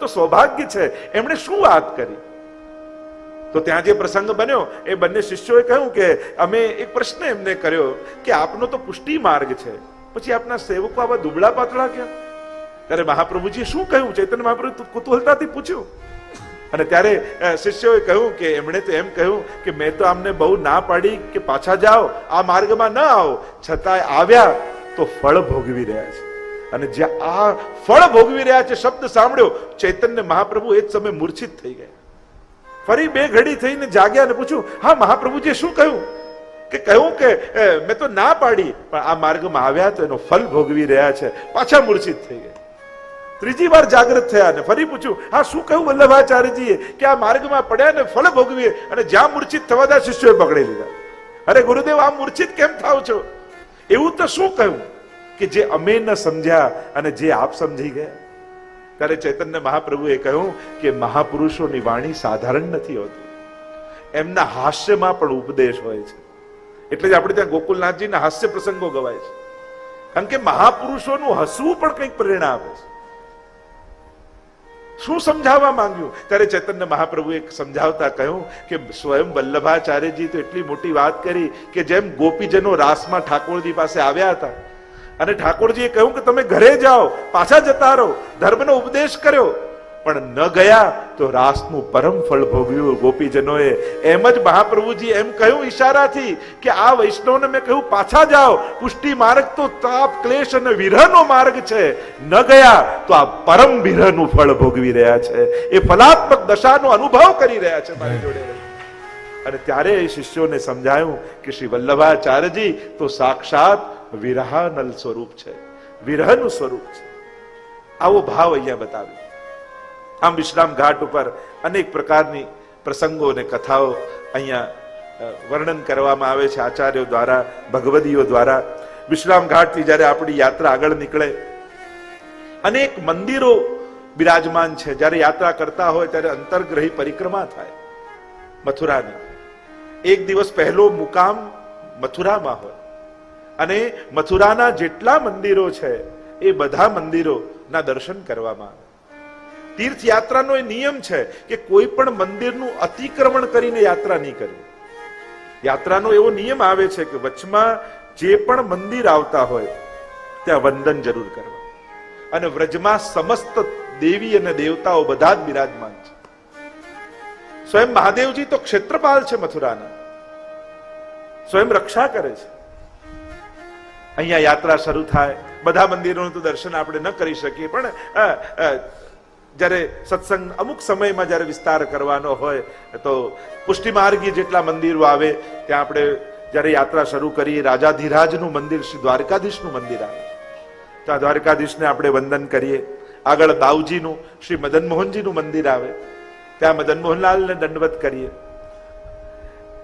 તો સૌભાગ્ય છે, એમણે શું વાત કરી? તો ત્યાં જે પ્રસંગ બન્યો એ બંને શિષ્યોએ કહ્યું કે અમે એક પ્રશ્ન એમને કર્યો કે આપનો તો પુષ્ટિ માર્ગ છે, પછી આપના સેવકો આવા દુબળા પાતળા ક્યાં? ત્યારે મહાપ્રભુજીએ શું કહ્યું? ચૈતન્ય મહાપ્રભુ કુતૂહલતાથી પૂછ્યું. અને ત્યારે શિષ્યોએ કહ્યું કે એમણે તો એમ કહ્યું કે મેં તો આમને બહુ ના પાડી કે પાછા જાઓ, આ માર્ગમાં ન આવો, છતાંય આવ્યા તો ફળ ભોગવી રહ્યા છે. અને જ્યાં આ ફળ ભોગવી રહ્યા છે શબ્દ સાંભળ્યો, ચૈતન્ય મહાપ્રભુ એ જ સમય મૂર્છિત થઈ ગયા. ફરી બે ઘડી થઈને જાગ્યા અને પૂછ્યું, હા મહાપ્રભુજીએ શું કહ્યું? કે કહ્યું કે મેં તો ના પાડી, પણ આ માર્ગમાં આવ્યા તો એનો ફળ ભોગવી રહ્યા છે. પાછા મૂર્છિત થઈ ગયા. ત્રીજી વાર જાગૃત થયા અને ફરી પૂછ્યું, હા શું કહ્યું વલ્લભાચાર્યજીએ કે આ માર્ગમાં પડ્યા ને ફળ ભોગવીએ? અને જ્યાં મૂર્છિત થવા દા શિષ્યોએ પકડી લીધા. અરે ગુરુદેવ, આ મૂર્છિત કેમ થાવ છો? એવું તો શું કહ્યું કે જે અમે ન સમજ્યા અને જે આપ સમજી ગયા? ત્યારે ચૈતન્ય મહાપ્રભુએ કહ્યું કે મહાપુરુષોની વાણી સાધારણ નથી હોતી, એમના હાસ્યમાં પણ ઉપદેશ હોય છે. એટલે જ આપણે ત્યાં ગોકુલનાથજીના હાસ્ય પ્રસંગો ગવાય છે, કારણ કે મહાપુરુષોનું હસવું પણ કંઈક પ્રેરણા આપે છે. શું સમજાવવા માંગ્યું? ત્યારે ચૈતન્ય મહાપ્રભુએ સમજાવતા કહ્યું કે સ્વયં વલ્લભાચાર્યજી તો એટલી મોટી વાત કરી કે જેમ ગોપીજનો રાસમાં ઠાકોરજી પાસે આવ્યા હતા અને ઠાકોરજીએ કહ્યું કે તમે ઘરે જાઓ, પાછા જતા રહો, ધર્મનો ઉપદેશ કર્યો, પણ ન ગયા તો રાસનું પરમ ફળ ભોગવ્યું ગોપીજનોએ. એમ જ મહાપ્રભુજી એમ કહ્યું ઈશારાથી કે આ વૈષ્ણવને મેં કહ્યું પાછા જાઓ, પુષ્ટિ માર્ગ તો તાપ ક્લેશ અને વિરહનો માર્ગ છે, ન ગયા તો આ પરમ વિરહનું ફળ ભોગવી રહ્યા છે, એ ફલાત્મક દશાનો અનુભવ કરી રહ્યા છે મારી જોડે. અને ત્યારે એ શિષ્યોને સમજાયું કે શ્રી વલ્લભાચાર્યજી તો સાક્ષાત વિરહાનલ સ્વરૂપ છે, વિરહનું સ્વરૂપ છે. આવો ભાવ અહીંયા બતાવ્યો. આમ વિશ્રામ ઘાટ ઉપર અનેક પ્રકારની પ્રસંગો અને કથાઓ અહીંયા વર્ણન કરવામાં આવે છે આચાર્યો દ્વારા, ભગવદીઓ દ્વારા. વિશ્રામ ઘાટથી જ્યારે આપણી યાત્રા આગળ નીકળે, અનેક મંદિરો બિરાજમાન છે. જ્યારે યાત્રા કરતા હોય ત્યારે અંતર્ગ્રહી પરિક્રમા થાય મથુરાની. એક દિવસ પહેલો મુકામ મથુરામાં હોય અને મથુરાના જેટલા મંદિરો છે એ બધા મંદિરોના દર્શન કરવામાં આવે. તીર્થયાત્રાનો એ નિયમ છે કે કોઈ પણ મંદિરનું અતિક્રમણ કરીને યાત્રા નહીં કરવી. યાત્રાનો એવો નિયમ આવે છે કે વચમાં જે પણ મંદિર આવતા હોય ત્યાં વંદન જરૂર કરવા. અને વ્રજમાં સમસ્ત દેવી અને દેવતાઓ બધા જ બિરાજમાન છે. સ્વયં મહાદેવજી તો ક્ષેત્રપાલ છે મથુરાના, સ્વયં રક્ષા કરે છે. અહીંયા યાત્રા શરૂ થાય, બધા મંદિરોનું તો દર્શન આપણે ન કરી શકીએ, પણ જ્યારે સત્સંગ અમુક સમયમાં જ્યારે વિસ્તાર કરવાનો હોય તો પુષ્ટિમાર્ગી જેટલા મંદિરો આવે ત્યાં આપણે જ્યારે યાત્રા શરૂ કરીએ, રાજાધિરાજનું મંદિર શ્રી દ્વારકાધીશનું મંદિર આવે, ત્યાં દ્વારકાધીશને આપણે વંદન કરીએ. આગળ દાઉજીનું શ્રી મદન મોહનજીનું મંદિર આવે, ત્યાં મદન મોહનલાલને દંડવત કરીએ.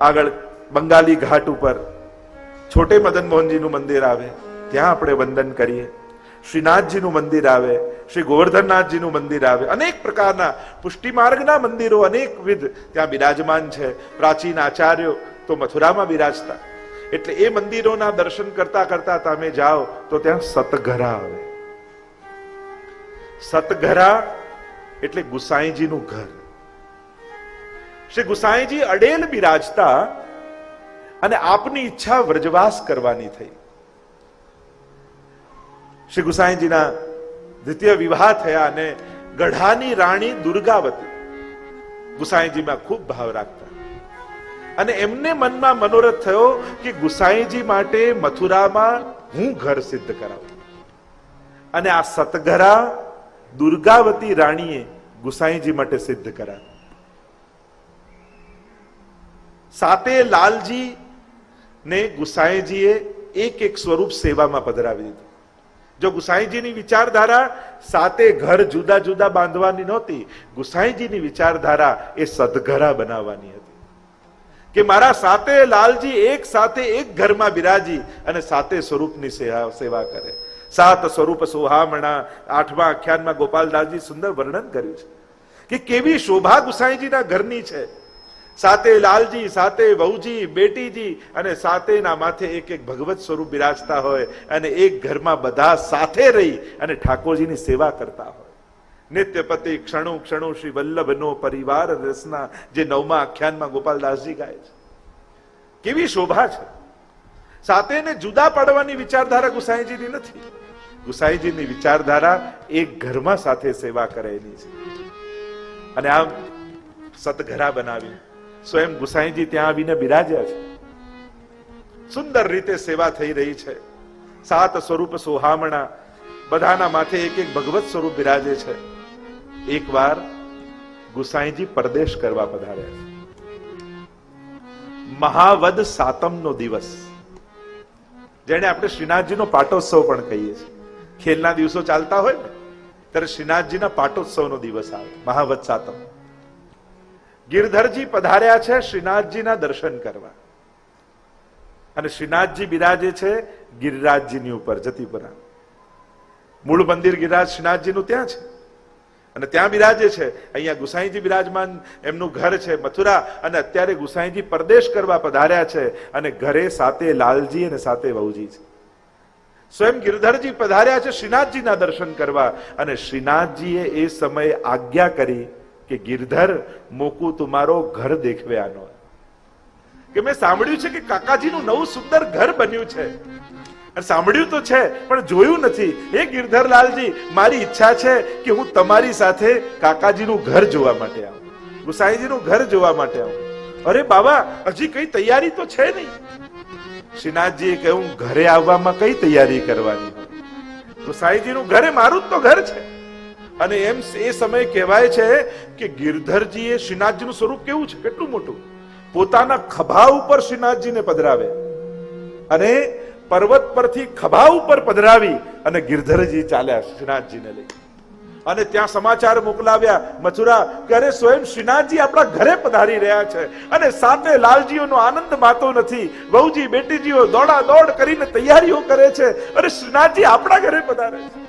આગળ બંગાળી ઘાટ ઉપર છોટે મદન મોહનજીનું મંદિર આવે, ત્યાં આપણે વંદન કરીએ. શ્રીનાથજીનું મંદિર આવે, શ્રી ગોવર્ધનનાથજીનું મંદિર આવે. અનેક પ્રકારના પુષ્ટિ માર્ગના મંદિરો અનેકવિધ ત્યાં બિરાજમાન છે. પ્રાચીન આચાર્યો તો મથુરામાં બિરાજતા, એટલે એ મંદિરોના દર્શન કરતા કરતા તમે જાઓ તો ત્યાં સતઘરા આવે. સતઘરા એટલે ગુસાઈજીનું ઘર. શ્રી ગુસાઈજી અડેલ બિરાજતા અને આપની ઈચ્છા વ્રજવાસ કરવાની થઈ. શ્રી ગુસાઈજીના દ્વિતીય વિવાહ થયા અને ગઢાની રાણી દુર્ગાવતી ગુસાઈજીમાં ખૂબ ભાવ રાખતા અને એમને મનમાં મનોરથ થયો કે ગુસાઈજી માટે મથુરામાં હું ઘર સિદ્ધ કરાવું. અને આ સતઘરા દુર્ગાવતી રાણીએ ગુસાઈજી માટે સિદ્ધ કરાવ્યું. સાતે લાલજી ને ગુસાઈજીએ એક એક સ્વરૂપ સેવામાં પધરાવી દીધું. જો ગુસાઈજીની વિચારધારા સાતે ઘર જુદા જુદા બાંધવાની નહોતી, ગુસાઈજીની વિચારધારા એ સદઘરા બનાવવાની હતી કે મારા સાતે લાલજી એક સાથે એક ઘરમાં બિરાજી અને સાતે સ્વરૂપની સેવા કરે. સાત સ્વરૂપ સોહામણા 8મા આખ્યાનમાં ગોપાલદાસજી સુંદર વર્ણન કર્યું છે કે કેવી શોભા ગુસાઈજીના ઘરની છે. સાતે લાલજી, સાતે વહુજી, બેટીજી અને સાતેના માથે એક એક ભગવત સ્વરૂપ બિરાજતા હોય અને એક ઘરમાં બધા સાથે રહી અને ઠાકોરજીની સેવા કરતા હોય. નિત્યપતિ ક્ષણુ ક્ષણુ શ્રી વલ્લભનો પરિવાર રસના, જે 9મા આખ્યાનમાં ગોપાલદાસજી ગાય છે. કેવી શોભા છે. સાતેને જુદા પાડવાની વિચારધારા ગુસાઈજીની નથી. ગુસાઈજીની વિચારધારા એક ઘરમાં સાથે સેવા કરે એની છે. અને આમ સતઘરા બનાવી સ્વયં ગુસાઈજી ત્યાં આવીને બિરાજ્યા છે. સુંદર રીતે સેવા થઈ રહી છે. 7 સ્વરૂપ સોહામણા, બધાના માથે એક એક ભગવત સ્વરૂપ બિરાજે છે. એકવાર ગુસાઈજી પરદેશ કરવા પધાર્યા છે. મહાવદ સાતમનો દિવસ, જેને આપણે શ્રીનાથજીનો પાટોત્સવ પણ કહીએ છીએ. ખેલના દિવસો ચાલતા હોય ને ત્યારે શ્રીનાથજીના પાટોત્સવનો દિવસ આવે, મહાવદ સાતમ. ગિરધરજી પધાર્યા છે શ્રીનાથજીના દર્શન કરવા, અને શ્રીનાથજી બિરાજે છે ગિરિરાજજીની ઉપર જતીપુરા. મૂળ મંદિર ગિરિરાજ શ્રીનાથજીનું ત્યાં છે, અને ત્યાં બિરાજે છે. અહીંયા ગુસાઈજી બિરાજમાન, એમનું ઘર છે મથુરા, અને અત્યારે ગુસાઈજી પરદેશ કરવા પધાર્યા છે, અને ઘરે સાથે લાલજી અને સાથે વહુજી છે. સ્વયં ગિરધરજી પધાર્યા છે શ્રીનાથજીના દર્શન કરવા, અને શ્રીનાથજીએ એ સમયે આજ્ઞા કરી કે ગિરધર મોકું તુમારો ઘર દેખવે આનો, કે મેં સાંભળ્યું છે કે કાકાજીનું નવું સુંદર ઘર બન્યું છે. સાંભળ્યું તો છે પણ જોયું નથી. હે ગિરધરલાલજી, મારી ઈચ્છા છે કે હું તમારી સાથે કાકાજીનું ઘર જોવા માટે આવું, ગુસાઈજીનું ઘર જોવા માટે આવું. અરે બાબા, હજી કઈ તૈયારી તો છે નહીં. શ્રીનાથજીએ કહ્યું, ઘરે આવવામાં કઈ તૈયારી કરવાની? ગુસાઈજીનું ઘરે મારું જ તો ઘર છે. અને એમ એ સમયે કહેવાય છે કે ગિરધરજીએ શ્રીનાથજીનું સ્વરૂપ કેવું છે, કેટલું મોટું. પોતાના ખભા ઉપર શ્રીનાથજીને પધરાવે, અને પર્વત પરથી ખભા ઉપર પધરાવી અને ગિરધરજી ચાલ્યા શ્રીનાથજીને લઈ. અને ત્યાં સમાચાર મોકલાવ્યા મથુરા કે અરે સ્વયં શ્રીનાથજી આપણા ઘરે પધારી રહ્યા છે, અને સાથે લાલજીઓનો આનંદ માતો નથી. વહુજી બેટીજીઓ દોડા દોડ કરીને તૈયારીઓ કરે છે. અરે શ્રીનાથજી આપણા ઘરે પધારે છે.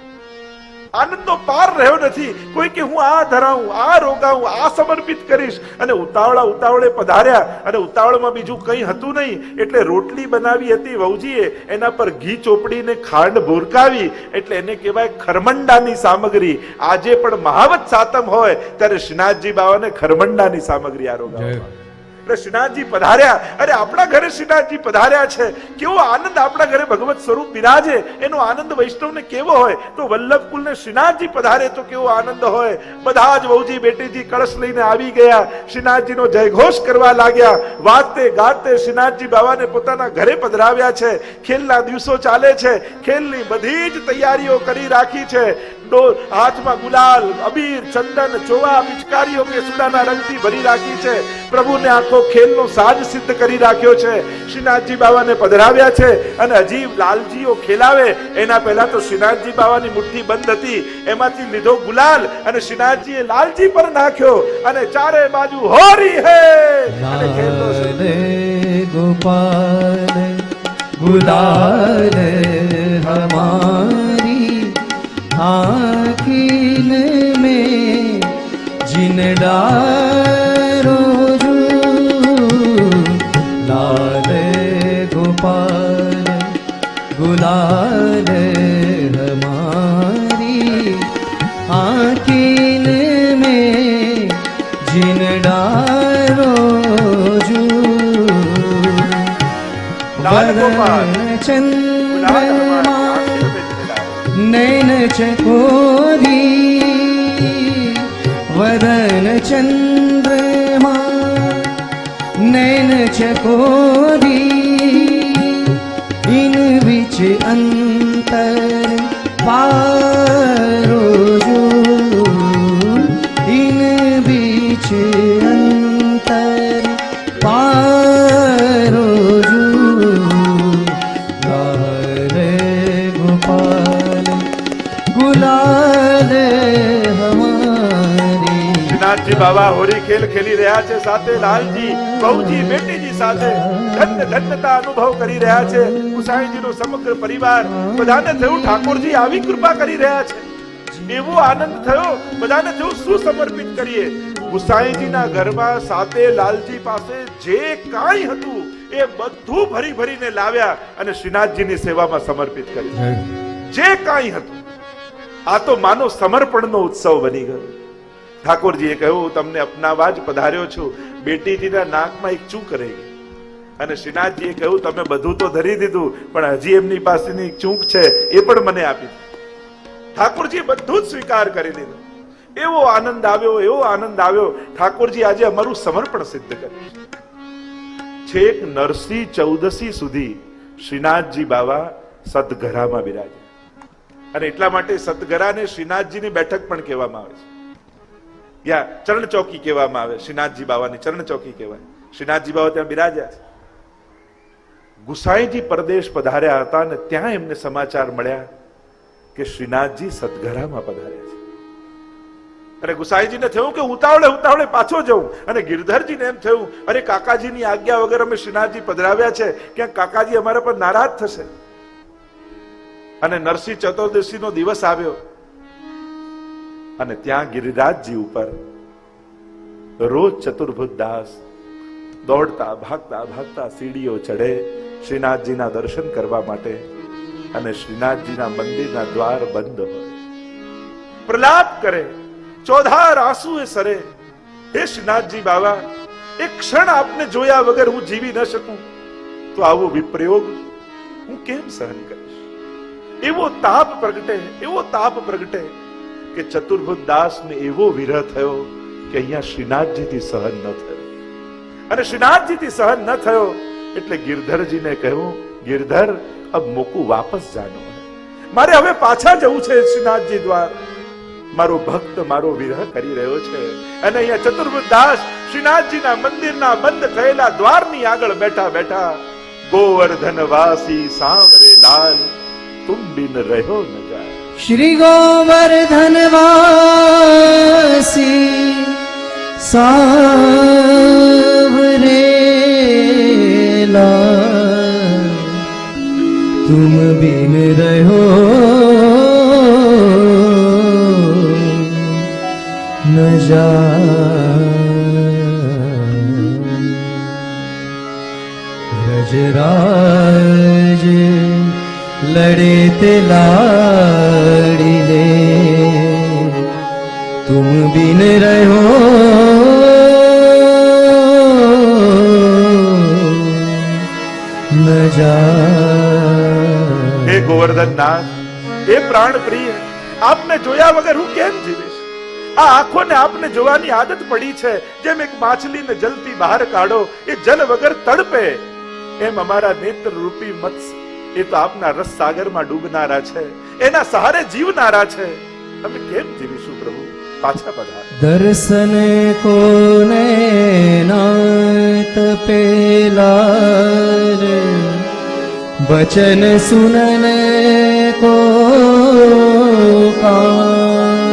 આનંદનો પાર રહ્યો નથી. કોઈ કે હું આ ધરાવું, આ રોગાવું, આ સમર્પિત કરીશ. અને ઉતાવળે પધાર્યા, અને ઉતાવળમાં બીજું કંઈ હતું નહીં, એટલે રોટલી બનાવી હતી વહુજીએ, એના પર ઘી ચોપડીને ખાંડ ભોરકાવી, એટલે એને કહેવાય ખરમંડાની સામગ્રી. આજે પણ મહાવત સાતમ હોય ત્યારે શ્રીનાથજી બાવાને ખરમંડાની સામગ્રી આ રોગાવવા. એટલે શ્રીનાથજી પધાર્યા. અરે આપણા ઘરે શ્રીનાથજી પધાર્યા છે, કેવો આનંદ આપણા ઘરે ભગવત સ્વરૂપ બિરાજે, એનો આનંદ વૈષ્ણવને કેવો હોય. તો વલ્લભ કુલને શ્રીનાથજી પધારે તો કેવો આનંદ હોય. બધા જ વહુજી બેટીજી કળશ લઈને આવી ગયા, શ્રીનાથજીનો જયઘોષ કરવા લાગ્યા. વાતે ગાતે શ્રીનાથજી બાવાને પોતાના ઘરે પધરાવ્યા છે. ખેલના દિવસો ચાલે છે, ખેલની બધી જ તૈયારીઓ કરી રાખી છે. હાથમાં ગુલાલ, અબીર, ચંદન, ચોવા, પિચકારીઓ કે સુડાના રંગથી ભરી રાખી છે. પ્રભુને આખો ખેલનો સાજ સિદ્ધ કરી રાખ્યો છે. શ્રીનાથજી બાવાને પધરાવ્યા છે, અને હજી લાલજીઓ ખેલાવે એના પહેલા તો શ્રીનાથજી બાવાની મુઠ્ઠી બંધ હતી, એમાંથી લીધો ગુલાલ, અને શ્રીનાથજીએ લાલજી પર નાખ્યો, અને ચારે બાજુ હોરી હે, અને ખેલનો ગોપાલ ગુલાલ હમારી आँखिन में जिन डारो जो लाल गोपाल गुलाल हमारी आँखिन में जिन डारो जो वरण चंद्रमा नैन चकोरी वदन चंद्रमा नैन चकोरी इन विच अंतर पारो जो इन बीच अंतर पारो जो શ્રીનાથજી બાવા હોરી ખેલ ખેલી રહ્યા છે, સાથે લાલજી, વહુજી, બેટીજી સાથે ધન્યતા અનુભવ કરી રહ્યા છે. ગુસાઈજીનો સમગ્ર પરિવાર, બધાને થયું ઠાકોરજી આવી કૃપા કરી રહ્યા છે. એવો આનંદ થયો, બધાને થયું શું સમર્પિત કરીએ. ગુસાઈજીના ઘરમાં સાથે લાલજી પાસે જે કાંઈ હતું એ બધું ભરી ભરીને લાવ્યા અને શ્રીનાથજીની સેવામાં સમર્પિત કર્યું. જે કાંઈ હતું આ તો માનો સમર્પણનો ઉત્સવ બની ગયો. ઠાકોરજીએ કહ્યું, તમને અપનાવવા જ પધાર્યો છું. બેટીજીના નાકમાં એક ચૂક રહી ગઈ. અને શ્રીનાથજીએ કહ્યું, તમે બધું તો ધરી દીધું, પણ હજી એમની પાસેની ચૂક છે એ પણ મને આપી. ઠાકોરજીએ બધું જ સ્વીકાર કરી લીધું. એવો આનંદ આવ્યો, એવો આનંદ આવ્યો. ઠાકોરજી આજે અમારું સમર્પણ સિદ્ધ કર્યું. છેક નરસિંહ ચૌદસી સુધી શ્રીનાથજી બાવા સતઘરામાં બિરાજે. અને એટલા માટે સતઘરાને શ્રીનાથજીની બેઠક પણ કહેવામાં આવે છે. યા ચરણ ચોકી કહેવામાં આવે. શ્રીનાથજી બાવાની ચરણ ચોકી કહેવાય. શ્રીનાથજી બાવા ત્યાં બિરાજ્યા છે. ગુસાઈજી પરદેશ પધાર્યા હતા અને ત્યાં એમને સમાચાર મળ્યા કે શ્રીનાથજી સતઘરામાં પધાર્યા છે. અને ગુસાઈજીને થયું કે ઉતાવળે ઉતાવળે પાછો જવું. અને ગિરધરજીને એમ થયું, અરે કાકાજીની આજ્ઞા વગર અમે શ્રીનાથજી પધરાવ્યા છે, ક્યાંક કાકાજી અમારા પર નારાજ થશે. અને નરસિંહ ચતુર્દશીનો દિવસ આવ્યો અને ત્યાં ગિરિરાજજી ઉપર રોજ ચતુર્ભુજ દાસ દોડતા ભાગતા ભાગતા સીડીઓ ચડે શ્રીનાથજીના દર્શન કરવા માટે. અને શ્રીનાથજીના મંદિરના દ્વાર બંધ હોય. પ્રલાપ કરે, ચોધાર આંસુ એ સરે, હે શ્રીનાથજી બાવા, એક ક્ષણ આપને જોયા વગર હું જીવી ન શકું, તો આવો વિપ્રયોગ હું કેમ સહન કરીશ. એવો તાપ પ્રગટે, એવો તાપ પ્રગટે કે ચતુર્ભુજ દાસને એવો વિરહ થયો કે અહીંયા શ્રીનાથજીથી સહન ન થયો. અને શ્રીનાથજીથી સહન ન થયો એટલે ગિરધરજીને કહ્યું, ગિરધર અબ મોકુ વાપસ જાનો, મારે હવે પાછા જવું છે શ્રીનાથજી દ્વાર. મારો ભક્ત મારો વિરહ કરી રહ્યો છે. અને અહીંયા ચતુર્ભુજ દાસ શ્રીનાથજીના મંદિરના બંધ થયેલા દ્વારની આગળ બેઠા બેઠા, ગોવર્ધન વાસી સાંવરે લાલ, તુમ બિન રહ્યો ન જાય. શ્રી ગોવર્ધન વાસી સાવરે લાલ, तुम बिन रहो न जाए. रजराज लड़े ते लाड़ी ले, तुम बिन रहो न जाए. હે ગોવર્ધન નાથ, હે પ્રાણ પ્રિય, આપને જોયા વગર હું કેમ જીવીશ. આ આંખોને આપને જોવાની આદત પડી છે. જેમ એક માછલીને જલથી બહાર કાઢો, એ જલ વગર તડપે, એમ અમારા નેત્ર રૂપી મત્સ્ય એ તો આપના રસ સાગરમાં ડૂબનારા છે, એના સહારે જીવનારા છે. અમે કેમ જીવીશું પ્રભુ, પાછા પધારો. दर्शन को नैनात पेलार, बचन सुनन को कान,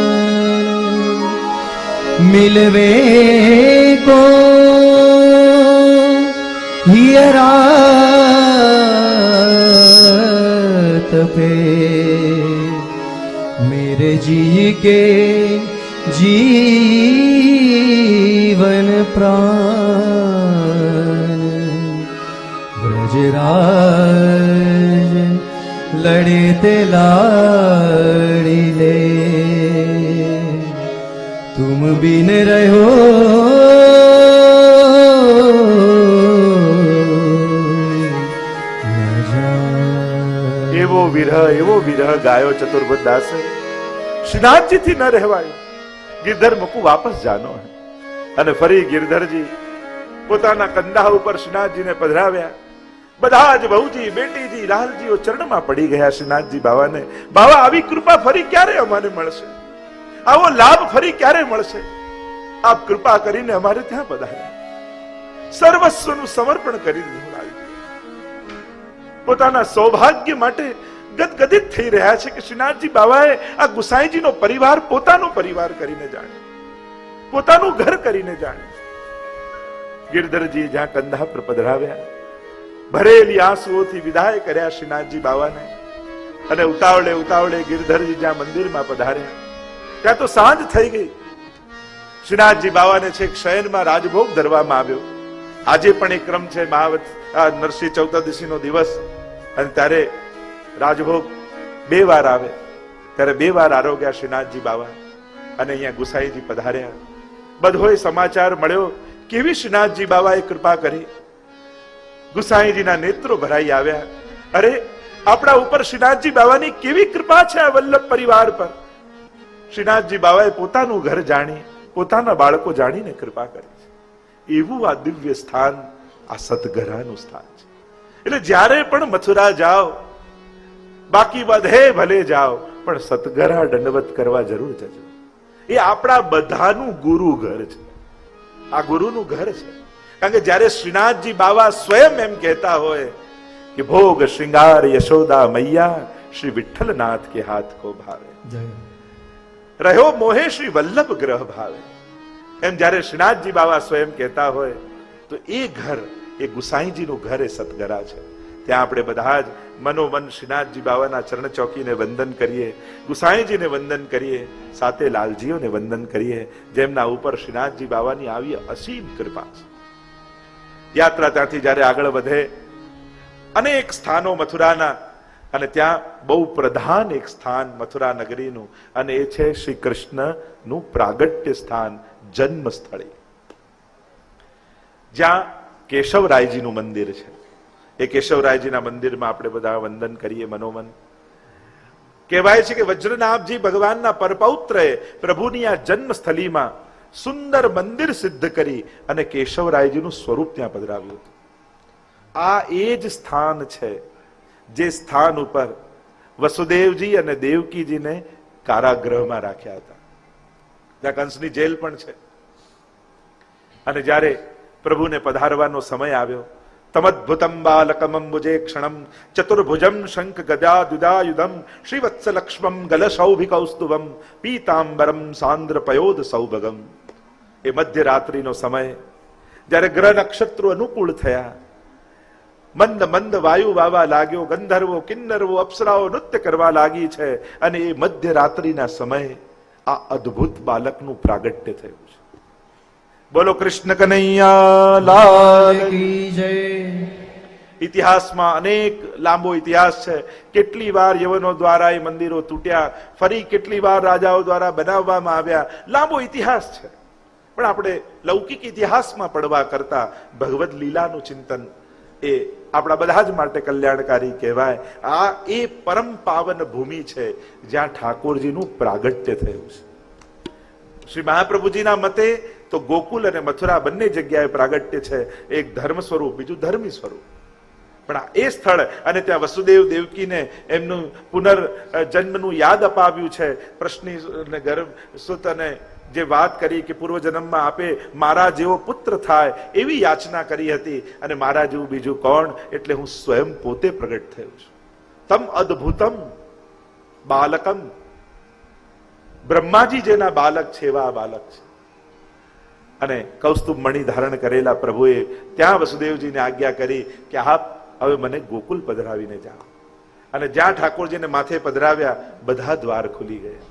मिलवे को हियरात पे, मेरे जी के जीवन प्राण. ब्रजराज लड़े ते लाड़ी ले, तुम बिन रहो न जाए. એવો વિરહ ગાયો ચતુર્ભુજ દાસે. શ્રીનાથજીથી ન રહેવાય. ગિરધર મુકુ વાપસ જાનો. અને ફરી ગિરધરજી પોતાના કંધા ઉપર શ્રીનાથજીને પધરાવ્યા. બધા જ બહુજી, બેટીજી, લાલજીઓ ચરણમાં પડી ગયા શ્રીનાથજી બાવાને. બાવા, આવી કૃપા ફરી ક્યારે અમારે મળશે? આવો લાભ ફરી ક્યારે મળશે? આપ કૃપા કરીને અમારે ત્યાં પધાર્યા. સર્વસ્વનું સમર્પણ કરી દીધું. લાલજી પોતાના સૌભાગ્ય માટે ગદગદિત થઈ રહ્યા છે કે શ્રીનાથજી બાવાએ આ ગુસાઈજીનો પરિવાર પોતાનો પરિવાર કરીને જાણ્યો, પોતાનું ઘર કરીને જાણ્યું. ગિરધરજી જ્યાં કંધા પર પધરાવ્યા, ભરેલી આંસુઓથી વિદાય કર્યા શ્રીનાથજી બાવાને. અને ઉતાવળે ઉતાવળે ગિરધરજી જ્યાં મંદિરમાં પધાર્યા, ત્યાં તો સાંજ થઈ ગઈ. શ્રીનાથજી બાવાને છેક શયનમાં રાજભોગ ધરવામાં આવ્યો. આજે પણ એક ક્રમ છે, નરસિંહ ચતુર્દશીનો દિવસ, અને ત્યારે રાજભોગ 2 વાર આવે. ત્યારે 2 વાર આરોગ્યા શ્રીનાથજી બાવા અને અહીંયા ગુસાઈજી પધાર્યા. બધોય સમાચાર મળ્યો કેવી શ્રીનાથજી બાવાએ કૃપા કરી. ગુસાઈજીના નેત્રો ભરાઈ આવ્યા. અરે આપણા ઉપર શ્રીનાથજી બાવાની કેવી કૃપા છે આ વલ્લભ પરિવાર પર. શ્રીનાથજી બાવાએ પોતાનું ઘર જાણી, પોતાના બાળકો જાણીને કૃપા કરી છે. એવું આ દિવ્ય સ્થાન, આ સતગરાનું સ્થાન છે. એટલે જ્યારે પણ મથુરા જાઓ, બાકી બધે ભલે જાઓ, પણ સતગરા દંડવત કરવા જરૂર જજો. એ આપણા બધાનું ગુરુ ઘર છે. આ ગુરુનું ઘર છે. કારણ કે જ્યારે શ્રીનાથજી બાવા સ્વયં એમ કહેતા હોય કે ભોગ શ્રૃંગાર યશોદા મૈયા શ્રી વિઠ્ઠલનાથ કે હાથ કો ભાવે, રહ્યો મોહે શ્રી વલ્લભ ગ્રહ ભાવે, એમ જ્યારે શ્રીનાથજી બાવા સ્વયં કહેતા હોય તો એ ઘર, એ ગુસાઈજીનું ઘર એ સતગરા છે. ત્યાં આપણે બધા જ મનોમન શ્રીનાથજી બાવાના ચરણ ચોકીને વંદન કરીએ, ગુસાઈજીને વંદન કરીએ, સાથે લાલજીઓને વંદન કરીએ, જેમના ઉપર શ્રીનાથજી બાવાની આવી અસીમ કૃપા છે. યાત્રા ત્યાંથી જ્યારે આગળ વધે, અનેક સ્થાનો મથુરાના, અને ત્યાં બહુ પ્રધાન એક સ્થાન મથુરા નગરીનું, અને એ છે શ્રી કૃષ્ણનું પ્રાગટ્ય સ્થાન, જન્મ સ્થળે, જ્યાં કેશવરાયજીનું મંદિર છે. એ કેશવરાયજીના મંદિરમાં આપણે બધા વંદન કરીએ મનોમન. કહેવાય છે કે વજ્રનાભજી ભગવાનના પરપૌત્રએ પ્રભુની આ જન્મસ્થળીમાં સુંદર મંદિર સિદ્ધ કરી અને કેશવરાયજીનું સ્વરૂપ ત્યાં પધરાવ્યું હતું. આ એ જ સ્થાન છે જે સ્થાન ઉપર વસુદેવજી અને દેવકીજીને કારાગૃહમાં રાખ્યા હતા. ત્યાં કંસની જેલ પણ છે. અને જ્યારે પ્રભુને પધારવાનો સમય આવ્યો, તમદ્ભુતમ બાલકમંબુજે ક્ષણમ ચતુર્ભુજમ શંખ ગદા દુદાયુધમ શ્રીવત્સલક્ષ્મમ ગલશૌભિકૌસ્તુભમ પીતાંબરમ સાંદ્ર પયોદ સૌભગમ. એ મધ્યરાત્રિનો સમય, જ્યારે ગ્રહ નક્ષત્રો અનુકૂળ થયા, મંદ મંદ વાયુ વાવા લાગ્યો, ગંધર્વો કિન્નરવો અપ્સરાઓ નૃત્ય કરવા લાગી છે, અને એ મધ્યરાત્રિના સમયે આ અદ્ભુત બાલકનું પ્રાગટ્ય થયું છે. બોલો કૃષ્ણ કનૈયા લાલ કી જય. ઇતિહાસમાં અનેક લાંબો ઇતિહાસ છે. કેટલી વાર યવનો દ્વારા એ મંદિરો તૂટ્યા, ફરી કેટલી વાર રાજાઓ દ્વારા બનાવવામાં આવ્યા, લાંબો ઇતિહાસ છે. પણ આપણે લૌકિક ઇતિહાસમાં પડવા કરતા ભગવદ લીલાનું ચિંતન એ આપણા બધા જ માટે કલ્યાણકારી કહેવાય. આ એ પરમ પાવન ભૂમિ છે જ્યાં ઠાકોરજીનું પ્રાગટ્ય થયું છે. શ્રી મહાપ્રભુજીના મતે તો ગોકુલ અને મથુરા બંને જગ્યાએ પ્રાગટ્ય છે. એક ધર્મ સ્વરૂપ, બીજું ધર્મી સ્વરૂપ. પણ આ એ સ્થળ, અને ત્યાં વસુદેવ દેવકીને એમનું પુનર્જન્મનું યાદ અપાવ્યું છે. પ્રશ્ની અને ગર્ભ સુત અને જે વાત કરી કે પૂર્વજન્મમાં આપે મારા જેવો પુત્ર થાય એવી યાચના કરી હતી, અને મારા જેવું બીજું કોણ, એટલે હું સ્વયં પોતે પ્રગટ થયો છું. તમ અદ્ભુતમ બાલકમ, બ્રહ્માજી જેના બાલક છે એવા આ બાલક છે. અને કૌસ્તુભ મણિ ધારણ કરેલા પ્રભુએ ત્યાં વસુદેવજીને આજ્ઞા કરી કે આપ હવે મને ગોકુલ પધરાવીને જાઓ. અને જ્યાં ઠાકોરજીને માથે પધરાવ્યા બધા દ્વાર ખુલી ગયા.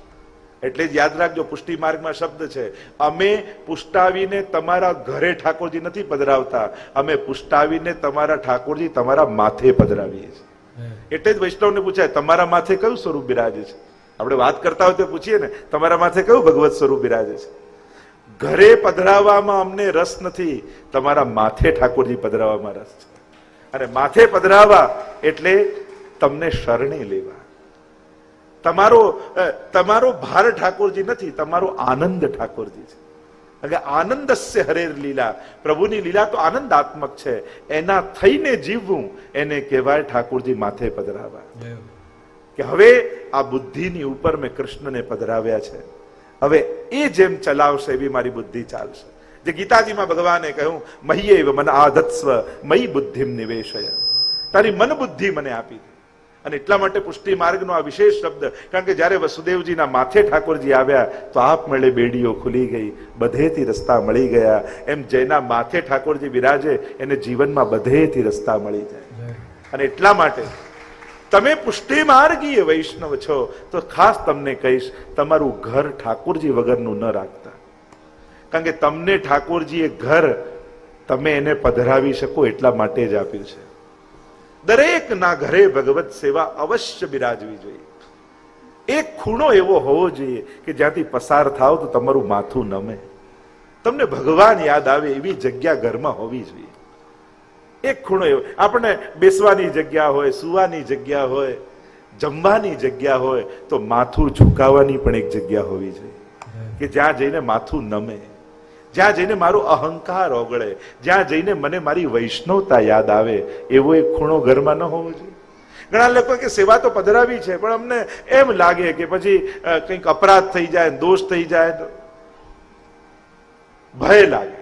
એટલે જ યાદ રાખજો, પુષ્ટિ માર્ગમાં શબ્દ છે, અમે પુષ્ટાવીને તમારા ઘરે ઠાકોરજી નથી પધરાવતા, અમે પુષ્ટાવીને તમારા ઠાકોરજી તમારા માથે પધરાવીએ છીએ. એટલે જ વૈષ્ણવને પૂછાય તમારા માથે કયું સ્વરૂપ બિરાજે છે. આપણે વાત કરતા હોય તો પૂછીએ ને, તમારા માથે કયું ભગવત સ્વરૂપ બિરાજે છે. ઘરે પધરાવવામાં અમને રસ નથી, તમારા માથે ઠાકોરજી પધરાવવામાં રસ છે. અને માથે પધરાવા એટલે તમને શરણે લેવા. તમારો ભાર ઠાકોરજી નથી, તમારો આનંદ ઠાકોરજી છે. એટલે આનંદસ્ય હરેર લીલા, પ્રભુની લીલા તો આનંદાત્મક છે. એના થઈને જીવવું એને કહેવાય ઠાકોરજી માથે પધરાવા. કે હવે આ બુદ્ધિની ઉપર મેં કૃષ્ણને પધરાવ્યા છે, હવે એ જેમ ચલાવશે એવી મારી બુદ્ધિ ચાલશે. જે ગીતાજીમાં ભગવાને કહ્યું, મહ્યેવ મન આધત્સ્વ મયી બુદ્ધિમ નિવેશય, તારી મન બુદ્ધિ મને આપી. અને એટલા માટે પુષ્ટિ માર્ગનો આ વિશેષ શબ્દ, કારણ કે જ્યારે વસુદેવજીના માથે ઠાકોરજી આવ્યા તો આપમેળે બેડીઓ ખુલી ગઈ, બધેથી રસ્તા મળી ગયા. એમ જેના માથે ઠાકોરજી બિરાજે એને જીવનમાં બધેથી રસ્તા મળી જાય. અને એટલા માટે તમે પુષ્ટિ માર્ગીય વૈષ્ણવ છો તો ખાસ તમને કહીશ, તમારું ઘર ઠાકોરજી વગરનું ન રાખતા. કારણ કે તમને ઠાકોરજીએ ઘર તમે એને પધરાવી શકો એટલા માટે જ આપ્યું છે. દરેકના ઘરે ભગવત સેવા અવશ્ય બિરાજવી જોઈએ. એક ખૂણો એવો હોવો જોઈએ કે જ્યાંથી પસાર થાવ તો તમારું માથું નમે, તમને ભગવાન યાદ આવે એવી જગ્યા ઘરમાં હોવી જોઈએ. એક ખૂણો એવો, આપણે બેસવાની જગ્યા હોય, સુવાની જગ્યા હોય, જમવાની જગ્યા હોય, તો માથું ઝુકાવવાની પણ એક જગ્યા હોવી જોઈએ કે જ્યાં જઈને માથું નમે, જ્યાં જઈને મારો અહંકાર ઓગળે, જ્યાં જઈને મને મારી વૈષ્ણવતા યાદ આવે. એવો એક ખૂણો ઘરમાં ન હોવો જોઈએ. ઘણા લોકો કે સેવા તો પધરાવી છે, પણ અમને એમ લાગે કે પછી કંઈક અપરાધ થઈ જાય, દોષ થઈ જાય, ભય લાગે.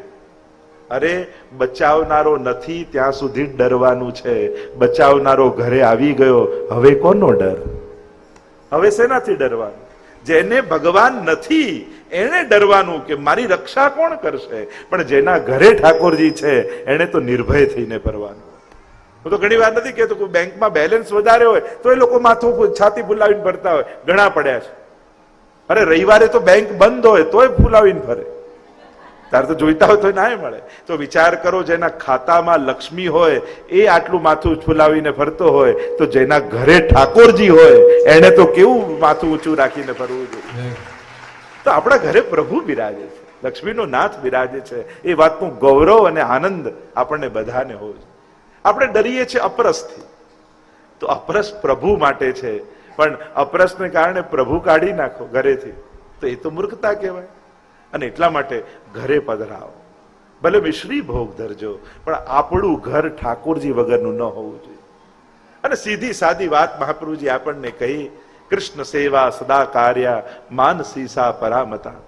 અરે બચાવનારો નથી ત્યાં સુધી ડરવાનું છે. બચાવનારો ઘરે આવી ગયો, હવે કોનો ડર? હવે શેનાથી ડરવાનું? જેને ભગવાન નથી એને ડરવાનું કે મારી રક્ષા કોણ કરશે. પણ જેના ઘરે ઠાકોરજી છે એને તો નિર્ભય થઈને ફરવાનું. હું તો ઘણી વાર નથી કહેતો કે બેંકમાં બેલેન્સ વધારે હોય તો એ લોકો માથું છાતી ફૂલાવીને ભરતા હોય, ઘણા પડ્યા છે. અરે રવિવારે તો બેંક બંધ હોય તોય ફૂલાવીને ફરે. તારે તો જોઈતા હોય તો ના મળે. તો વિચાર કરો, જેના ખાતામાં લક્ષ્મી હોય એ આટલું માથું ફૂલાવીને ફરતો હોય, તો જેના ઘરે ઠાકોરજી હોય એને તો કેવું માથું ઊંચું રાખીને ફરવું જોઈએ. તો આપણા ઘરે પ્રભુ બિરાજે છે, લક્ષ્મીનો નાથ બિરાજે છે. એ વાતનું ગૌરવ અને આનંદ આપણને બધાને હોય. આપણે ડરીએ છીએ અપરસથી, તો અપરસ પ્રભુ માટે છે, પણ અપરસને કારણે પ્રભુ કાઢી નાખો ઘરેથી તો એ તો મૂર્ખતા કહેવાય. અને એટલા માટે ઘરે પધરાવો, ભલે મિશ્રી ભોગ ધરજો, પણ આપણું ઘર ઠાકોરજી વગરનું ન હોવું જોઈએ. અને સીધી સાદી વાત મહાપ્રભુજી આપણને કહી, કૃષ્ણ સેવા સદા કાર્યા માનસી સા પરામતા.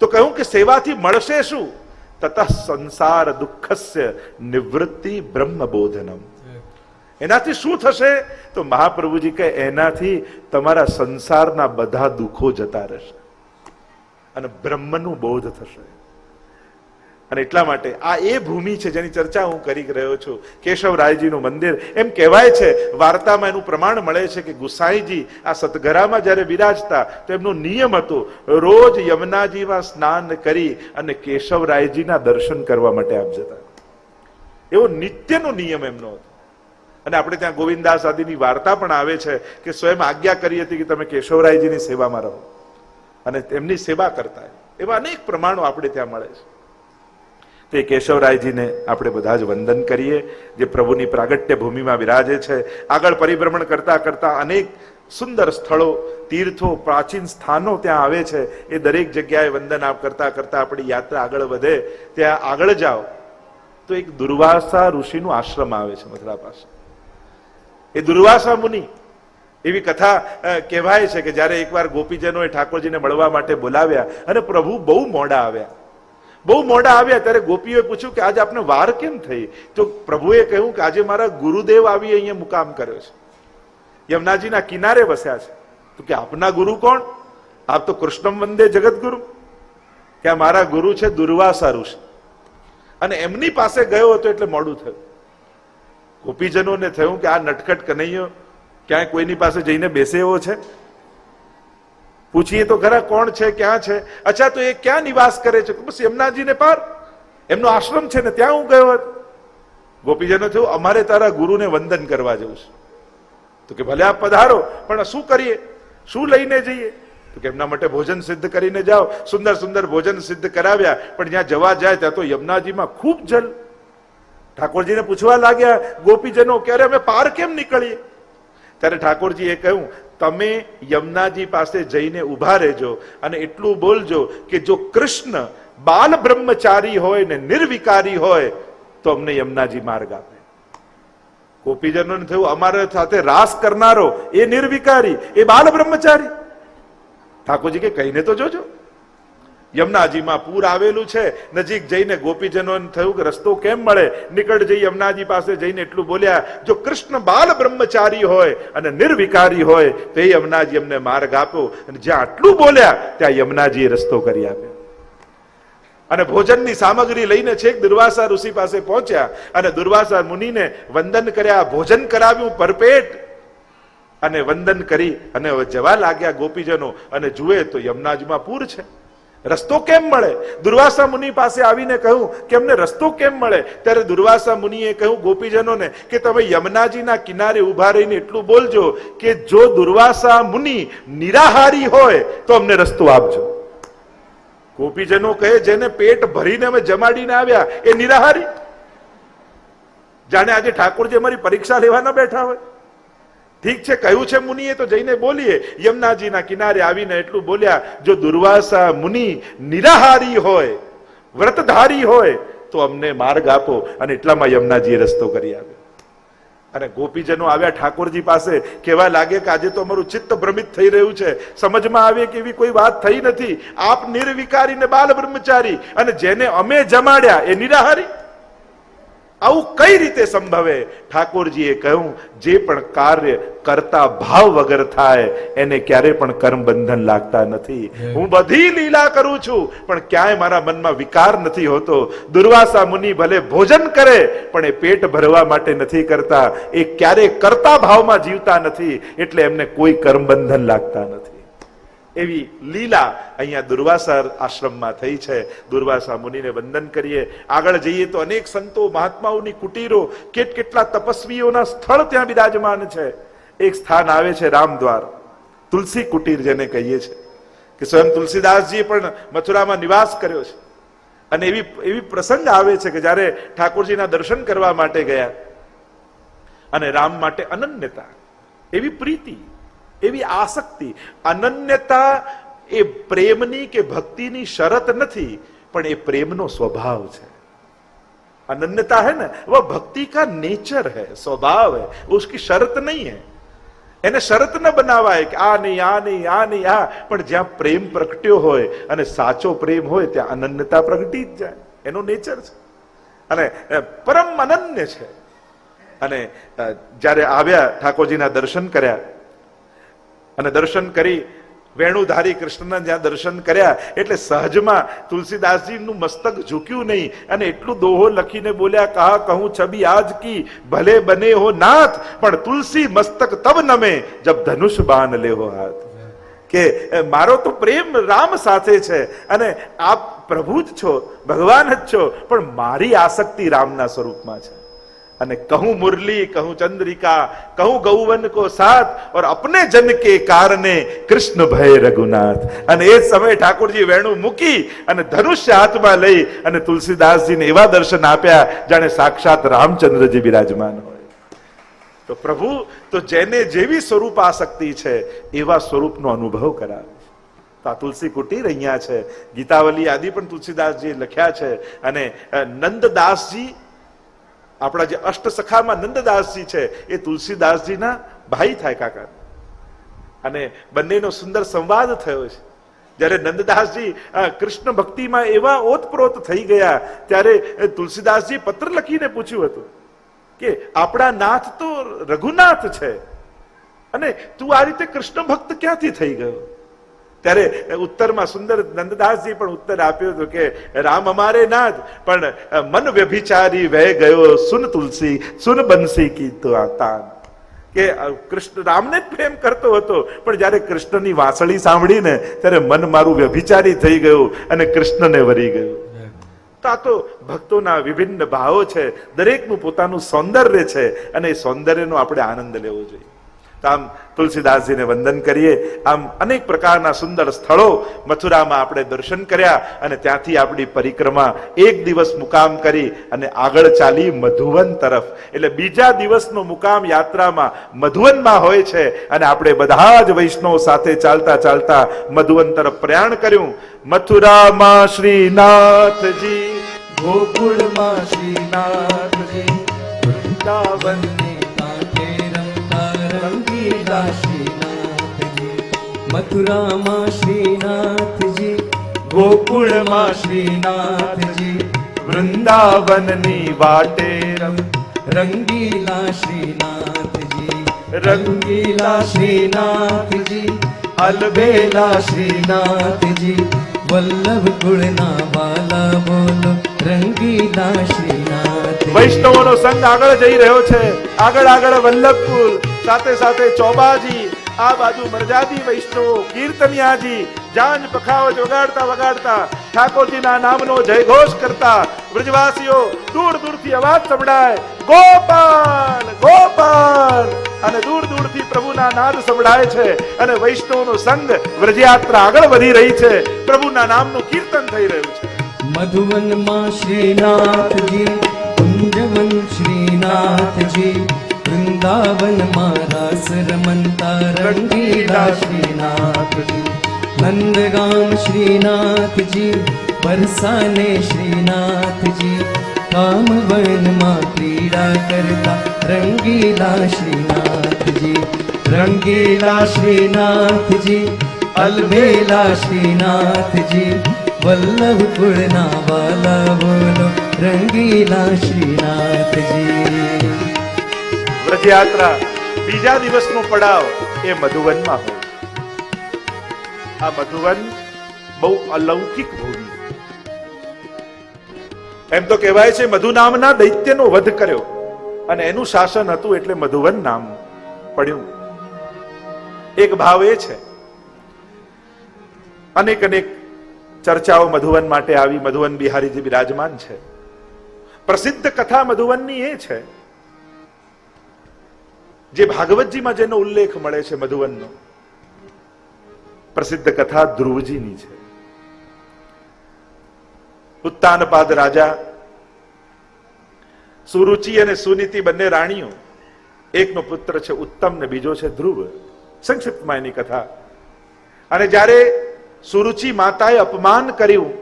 તો કહ્યું કે સેવાથી મળશે શું? તતઃ સંસાર દુઃખસ્ય નિવૃત્તિ બ્રહ્મબોધનમ. એનાથી શું થશે? તો મહાપ્રભુજી કહે એનાથી તમારા સંસારના બધા દુઃખો જતા રહેશે અને બ્રહ્મનું બોધ થશે. અને એટલા માટે આ એ ભૂમિ છે જેની ચર્ચા હું કરી રહ્યો છું, કેશવરાયજીનું મંદિર. એમ કહેવાય છે, વાર્તામાં એનું પ્રમાણ મળે છે કે ગુસાઈજી આ સતગરામાં જ્યારે બિરાજતા તો એમનો નિયમ હતો રોજ યમુનાજીમાં સ્નાન કરી અને કેશવરાયજીના દર્શન કરવા માટે આપ જતા. એવો નિત્યનો નિયમ એમનો હતો. અને આપણે ત્યાં ગોવિંદાસ આદિની વાર્તા પણ આવે છે કે સ્વયં આજ્ઞા કરી હતી કે તમે કેશવરાયજીની સેવામાં રહો અને તેમની સેવા કરતા. એવા અનેક પ્રમાણો આપણે ત્યાં મળે છે. તે કેશવરાયજીને આપણે બધા જ વંદન કરીએ, જે પ્રભુની પ્રાગટ્ય ભૂમિમાં બિરાજે છે. આગળ પરિભ્રમણ કરતા કરતા અનેક સુંદર સ્થળો, તીર્થો, પ્રાચીન સ્થાનો ત્યાં આવે છે. એ દરેક જગ્યાએ વંદન આપ કરતા કરતા આપણી યાત્રા આગળ વધે. ત્યાં આગળ જાઓ તો એક દુર્વાસા ઋષિનું આશ્રમ આવે છે મથુરા પાસે. એ દુર્વાસા મુનિ, એવી કથા કહેવાય છે કે જ્યારે એકવાર ગોપીજનોએ ઠાકોરજીને મળવા માટે બોલાવ્યા અને પ્રભુ બહુ મોડા આવ્યા ત્યારે ગોપીઓએ પૂછ્યું કે આજે આપને વાર કેમ થઈ? તો પ્રભુએ કહ્યું કે આજે મારા ગુરુદેવ આવી અહીંયા મુકામ કર્યો છે, યમુનાજીના કિનારે વસ્યા છે. તો કે આપના ગુરુ કોણ? આપ તો કૃષ્ણમ વંદે જગતગુરુ. કે આ મારા ગુરુ છે દુર્વાસા ઋષિ. અને એમની પાસે ગયો હતો એટલે મોડું થયું. ગોપીજનોને થયું કે આ નટખટ કનૈયો ક્યાંય કોઈની પાસે જઈને બેસે એવો છે? પૂછીએ તો ખરા કોણ છે, ક્યાં છે? અચ્છા, તો એ ક્યાં નિવાસ કરે છે? બસ યમુનાજીને પાર એમનો આશ્રમ છે ને ત્યાં હું ગયો હતો. ગોપીજનો થયું અમારે તારા ગુરુને વંદન કરવા જવું છે. તો કે ભલે આપ પધારો, પણ શું કરીએ, શું લઈને જઈએ? તો કે એમના માટે ભોજન સિદ્ધ કરીને જાઓ. સુંદર સુંદર ભોજન સિદ્ધ કરાવ્યા, પણ જ્યાં જવા જાય ત્યાં તો યમુનાજીમાં ખૂબ જલ. ઠાકોરજીને પૂછવા લાગ્યા ગોપીજનો કે અરે અમે પાર કેમ નીકળીએ? ત્યારે ઠાકોરજીએ કહ્યું તમે યમુનાજી પાસે જઈને ઉભા રહેજો અને એટલું બોલજો કે જો કૃષ્ણ બાલ બ્રહ્મચારી હોય ને નિર્વિકારી હોય તો અમને યમુનાજી માર્ગ આપે. ગોપીજનોને થયું અમારા સાથે રાસ કરનારો એ નિર્વિકારી, એ બાલ બ્રહ્મચારી. ઠાકોરજી કે કહીને તો જોજો. યમુનાજીમાં પૂર આવેલું છે. નજીક જઈને ગોપીજનોને થયું કે રસ્તો કેમ મળે? નિકટ જઈ યમુનાજી પાસે જઈને એટલું બોલ્યા જો કૃષ્ણ બાલ બ્રહ્મચારી હોય અને નિર્વિકારી હોય તો એ યમુનાજી અમને માર્ગ આપો. અને જ્યાં આટલું બોલ્યા ત્યાં યમુનાજીએ રસ્તો કરી આપ્યો. અને ભોજનની સામગ્રી લઈને છેક દુર્વાસા ઋષિ પાસે પહોંચ્યા અને દુર્વાસા મુનિને વંદન કર્યા, ભોજન કરાવ્યું ભરપેટ અને વંદન કરી અને જવા લાગ્યા ગોપીજનો. અને જુએ તો યમુનાજીમાં પૂર છે રસ્તો કેમ મળે? દુર્વાસા મુનિ પાસે આવીને કહ્યું કે અમને રસ્તો કેમ મળે? ત્યારે દુર્વાસા મુનિએ કહ્યું ગોપીજનોને કે તમે યમુનાજીના કિનારે ઉભા રહીને એટલું બોલજો કે જો દુર્વાસા મુનિ નિરાહારી હોય તો અમને રસ્તો આપજો. ગોપીજનો કહે જેને પેટ ભરીને અમે જમાડીને આવ્યા એ નિરાહારી? જાણે આજે ઠાકોરજી અમારી પરીક્ષા લેવા ન બેઠા હોય. ઠીક છે, કહ્યું છે મુનિએ તો જઈને બોલીએ. યમુનાજીના કિનારે આવીને એટલું બોલ્યા, જો દુર્વાસા મુનિ નિરાહારી હોય, વ્રતધારી હોય તો અમને માર્ગ આપો. અને એટલામાં યમુનાજીએ રસ્તો કરી આવ્યો. અને ગોપીજનો આવ્યા ઠાકોરજી પાસે, કહેવા લાગે કે આજે તો અમારું ચિત્ત ભ્રમિત થઈ રહ્યું છે, સમજમાં આવે કે એવી કોઈ વાત થઈ નથી. આપ નિર્વિકારી ને બાલ બ્રહ્મચારી, અને જેને અમે જમાડ્યા એ નિરાહારી? આવું કઈ રીતે સંભવે? ઠાકોરજીએ કહ્યું જે પણ કાર્ય કરતા ભાવ વગર થાય એને ક્યારે પણ કર્મ બંધન લાગતા નથી. હું બધી લીલા કરું છું પણ ક્યાંય મારા મનમાં વિકાર નથી હોતો. દુર્વાસા મુનિ ભલે ભોજન કરે પણ એ પેટ ભરવા માટે નથી કરતા, એ ક્યારે કરતા ભાવમાં જીવતા નથી, એટલે એમને કોઈ કર્મ બંધન લાગતા નથી. એવી લીલા અહીંયા દુર્વાસા આશ્રમમાં થઈ છે. દુર્વાસા મુનિને વંદન કરીએ. આગળ જઈએ તો અનેક સંતો મહાત્માઓની કુટીરો, કેટલા તપસ્વીઓના સ્થળ ત્યાં બિરાજમાન છે. એક સ્થાન આવે છે રામદ્વાર, તુલસી કુટીર જેને કહીએ છીએ, કે સ્વયં તુલસીદાસજીએ પણ મથુરામાં નિવાસ કર્યો છે. અને એવી પ્રસંગ આવે છે કે જ્યારે ઠાકોરજીના દર્શન કરવા માટે ગયા અને રામ માટે અનન્યતા, એવી પ્રીતિ, એવી આસક્તિ. અનન્યતા એ પ્રેમની કે ભક્તિની શરત નથી, પણ એ પ્રેમનો સ્વભાવ છે. अनन्यता है ना, वह भक्ति का नेचर है, स्वभाव है, उसकी शर्त नहीं है. એને શરત ન બનાવાય કે આ નહીં આ નહીં આ નહીં આ, પણ જ્યાં પ્રેમ પ્રગટ્યો હોય અને સાચો પ્રેમ હોય ત્યાં અનન્યતા પ્રગટી જ જાય. એનો નેચર છે અને પરમ અનન્ય છે. અને જ્યારે આવ્યા ઠાકોરજીના દર્શન કર્યા અને દર્શન કરી વેણુધારી કૃષ્ણના જ્યાં દર્શન કર્યા એટલે સહજમાં તુલસીદાસજીનું મસ્તક ઝૂક્યું નહીં અને એટલું દોહો લખીને બોલ્યા, કહા કહું છબી આજ કી ભલે બને હો નાથ, પણ તુલસી મસ્તક તબ નમે જબ ધનુષ બાન લે હો હાથ. કે મારો તો પ્રેમ રામ સાથે છે અને આપ પ્રભુ જ છો, ભગવાન જ છો, પણ મારી આસક્તિ રામના સ્વરૂપમાં છે. અને કહું મુરલી કહું ચંદ્રિકા કહું ગૌવન કો સાથ और अपने जन के कारणे कृष्ण भय रघुनाथ. અને એ સમયે ઠાકોરજી વેણુ મૂકી અને ધનુષ્ય હાથમાં લઈ અને તુલસીદાસજીને એવા દર્શન આપ્યા જાણે સાક્ષાત રામચંદ્રજી બિરાજમાન હોય. તો પ્રભુ તો જેને જેવી સ્વરૂપ આસક્તિ છે એવા સ્વરૂપનો અનુભવ કરાવે. તો આ તુલસી કુટીર અહીંયા છે. ગીતાવલી આદિ પણ તુલસીદાસજીએ લખ્યા છે. અને નંદદાસજી, આપણા જે અષ્ટ સખામાં નંદદાસજી છે એ તુલસીદાસજીના ભાઈ થાય, કાકા. અને બંનેનો સુંદર સંવાદ થયો છે. જ્યારે નંદદાસજી કૃષ્ણ ભક્તિમાં એવા ઓતપ્રોત થઈ ગયા ત્યારે તુલસીદાસજી પત્ર લખીને પૂછ્યું હતું કે આપણા નાથ તો રઘુનાથ છે અને તું આ રીતે કૃષ્ણ ભક્ત ક્યાંથી થઈ ગયો? ત્યારે ઉત્તરમાં સુંદર નંદદાસજી પણ ઉત્તર આપ્યો હતો કે રામ અમારે નાથ, પણ મન વ્યભિચારી વહે ગયો સુન તુલસી સુન બંસી કી તો તાન. કે કૃષ્ણ રામને જ પ્રેમ કરતો હતો પણ જ્યારે કૃષ્ણની વાંસળી સાંભળીને ત્યારે મન મારું વ્યભિચારી થઈ ગયું અને કૃષ્ણને વરી ગયું. તો આ તો ભક્તોના વિભિન્ન ભાવો છે, દરેકનું પોતાનું સૌંદર્ય છે અને એ સૌંદર્યનો આપણે આનંદ લેવો જોઈએ. આમ તુલસીદાસજીને વંદન કરીએ. આમ અનેક પ્રકારના સુંદર સ્થળો મથુરામાં આપણે દર્શન કર્યા અને ત્યાંથી આપણી પરિક્રમા એક દિવસ મુકામ કરી અને આગળ ચાલી મધુવન તરફ. એટલે બીજા દિવસનો મુકામ યાત્રામાં મધુવનમાં હોય છે અને આપણે બધા જ વૈષ્ણવ સાથે ચાલતા ચાલતા મધુવન તરફ પ્રયાણ કર્યું. મથુરામાં શ્રીનાથજી, ગોકુળમાં શ્રીનાથજી, વૃંદાવનની શ્રીનાથજી, મથુરામાં શ્રીનાથજી, ગોકુળમાં શ્રીનાથજી, વૃંદાવનની વાટે રંગીલા શ્રીનાથજી, રંગીલા શ્રીનાથજી, અલબેલા શ્રીનાથજી, વલ્લભ કુળના વાલા બોલો રંગીલા શ્રીનાથ. વૈષ્ણવોનો સંઘ આગળ જઈ રહ્યો છે. આગળ આગળ વલ્લભકુલ, સાથે સાથે ચોબાજી આ બાજુ મરજાદી વૈષ્ણવો કીર્તનિયાજી જાંજ પખાવજ વગાડતા વગાડતા ઠાકોરજીના નામનો જયઘોષ કરતા વ્રજવાસીઓ દૂર દૂરથી અવાજ સંભળાય, ગોપાલ ગોપાલ, અને દૂર દૂરથી પ્રભુના નાદ સંભળાય છે અને વૈષ્ણવનો સંગ વ્રજયાત્રા આગળ વધી રહી છે, પ્રભુના નામનું કીર્તન થઈ રહ્યું છે. મધુવનમાં શ્રીનાથજી, કુંજવન શ્રીનાથજી, વૃંદાવનમાં રાસ રમતા રંગીલા શ્રીનાથજી, નંદગામ શ્રીનાથજી, બરસાને શ્રીનાથજી, કામવનમાં ક્રીડા કરતા રંગીલા શ્રીનાથજી, રંગીલા શ્રીનાથજી, અલબેલા શ્રીનાથજી, વલ્લભપુરના વાલા બોલો રંગીલા શ્રીનાથજી. વ્રજયાત્રા બીજા દિવસનો પડાવ એ મધુવનમાં હોય. આ મધુવન બહુ અલૌકિક ભૂમિ. એમ તો કહેવાય છે મધુ નામના દૈત્યનો વધ કર્યો અને એનું શાસન હતું એટલે મધુવન નામ પડ્યું. એક ભાવ એ છે, અનેક અનેક ચર્ચાઓ મધુવન માટે આવી. મધુવન બિહારીજી બિરાજમાન છે. પ્રસિદ્ધ કથા મધુવનની એ છે, જે ભાગવતજીમાં જેનો ઉલ્લેખ મળે છે મધુવનનો, પ્રસિદ્ધ કથા ધ્રુવજીની છે. ઉત્તાનપાદ રાજા, સુરુચિ અને સુનીતિ બંને રાણીઓ, એકનો પુત્ર છે ઉત્તમ ને બીજો છે ધ્રુવ. સંક્ષિપ્તમાં એની કથા. અને જ્યારે સુરુચિ માતાએ અપમાન કર્યું,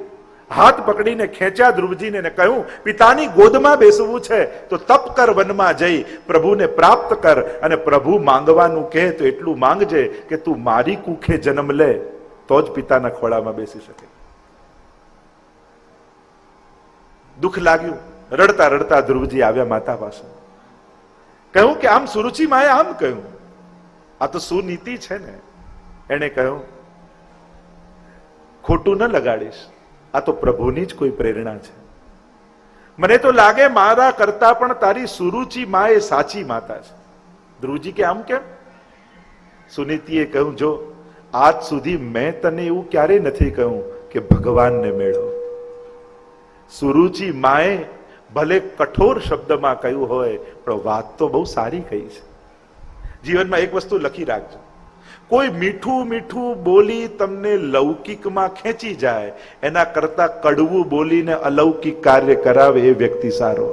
હાથ પકડીને ખેંચ્યા ધ્રુવજીને ને કહ્યું પિતાની ગોદમાં બેસવું છે તો તપ કર, વનમાં જઈ પ્રભુને પ્રાપ્ત કર, અને પ્રભુ માંગવાનું કહે તો એટલું માંગજે કે તું મારી કુખે જન્મ લે તો જ પિતાના ખોળામાં બેસી શકે. દુઃખ લાગ્યું, રડતા રડતા ધ્રુવજી આવ્યા માતા પાસે. કહ્યું કે આમ સુરુચિ માએ આમ કહ્યું, આ તો સુનીતિ છે ને. એને કહ્યું ખોટું ન લગાડીશ, આ તો પ્રભુની જ કોઈ પ્રેરણા છે. મને તો લાગે મારા કરતા પણ તારી સુરુચિ માં એ સાચી માતા છે. ધ્રુવજી કે આમ કેમ? સુનીતિએ કહ્યું જો આજ સુધી મેં તને એવું ક્યારે નથી કહ્યું કે ભગવાનને મેળો. સુરુચિ માએ ભલે કઠોર શબ્દમાં કહ્યું હોય પણ વાત તો બહુ સારી કહી છે. જીવનમાં એક વસ્તુ લખી રાખજો, કોઈ મીઠું મીઠું બોલી તમને લૌકિકમાં ખેંચી જાય એના કરતા કડવું બોલીને અલૌકિક કાર્ય કરાવે એ વ્યક્તિ સારો.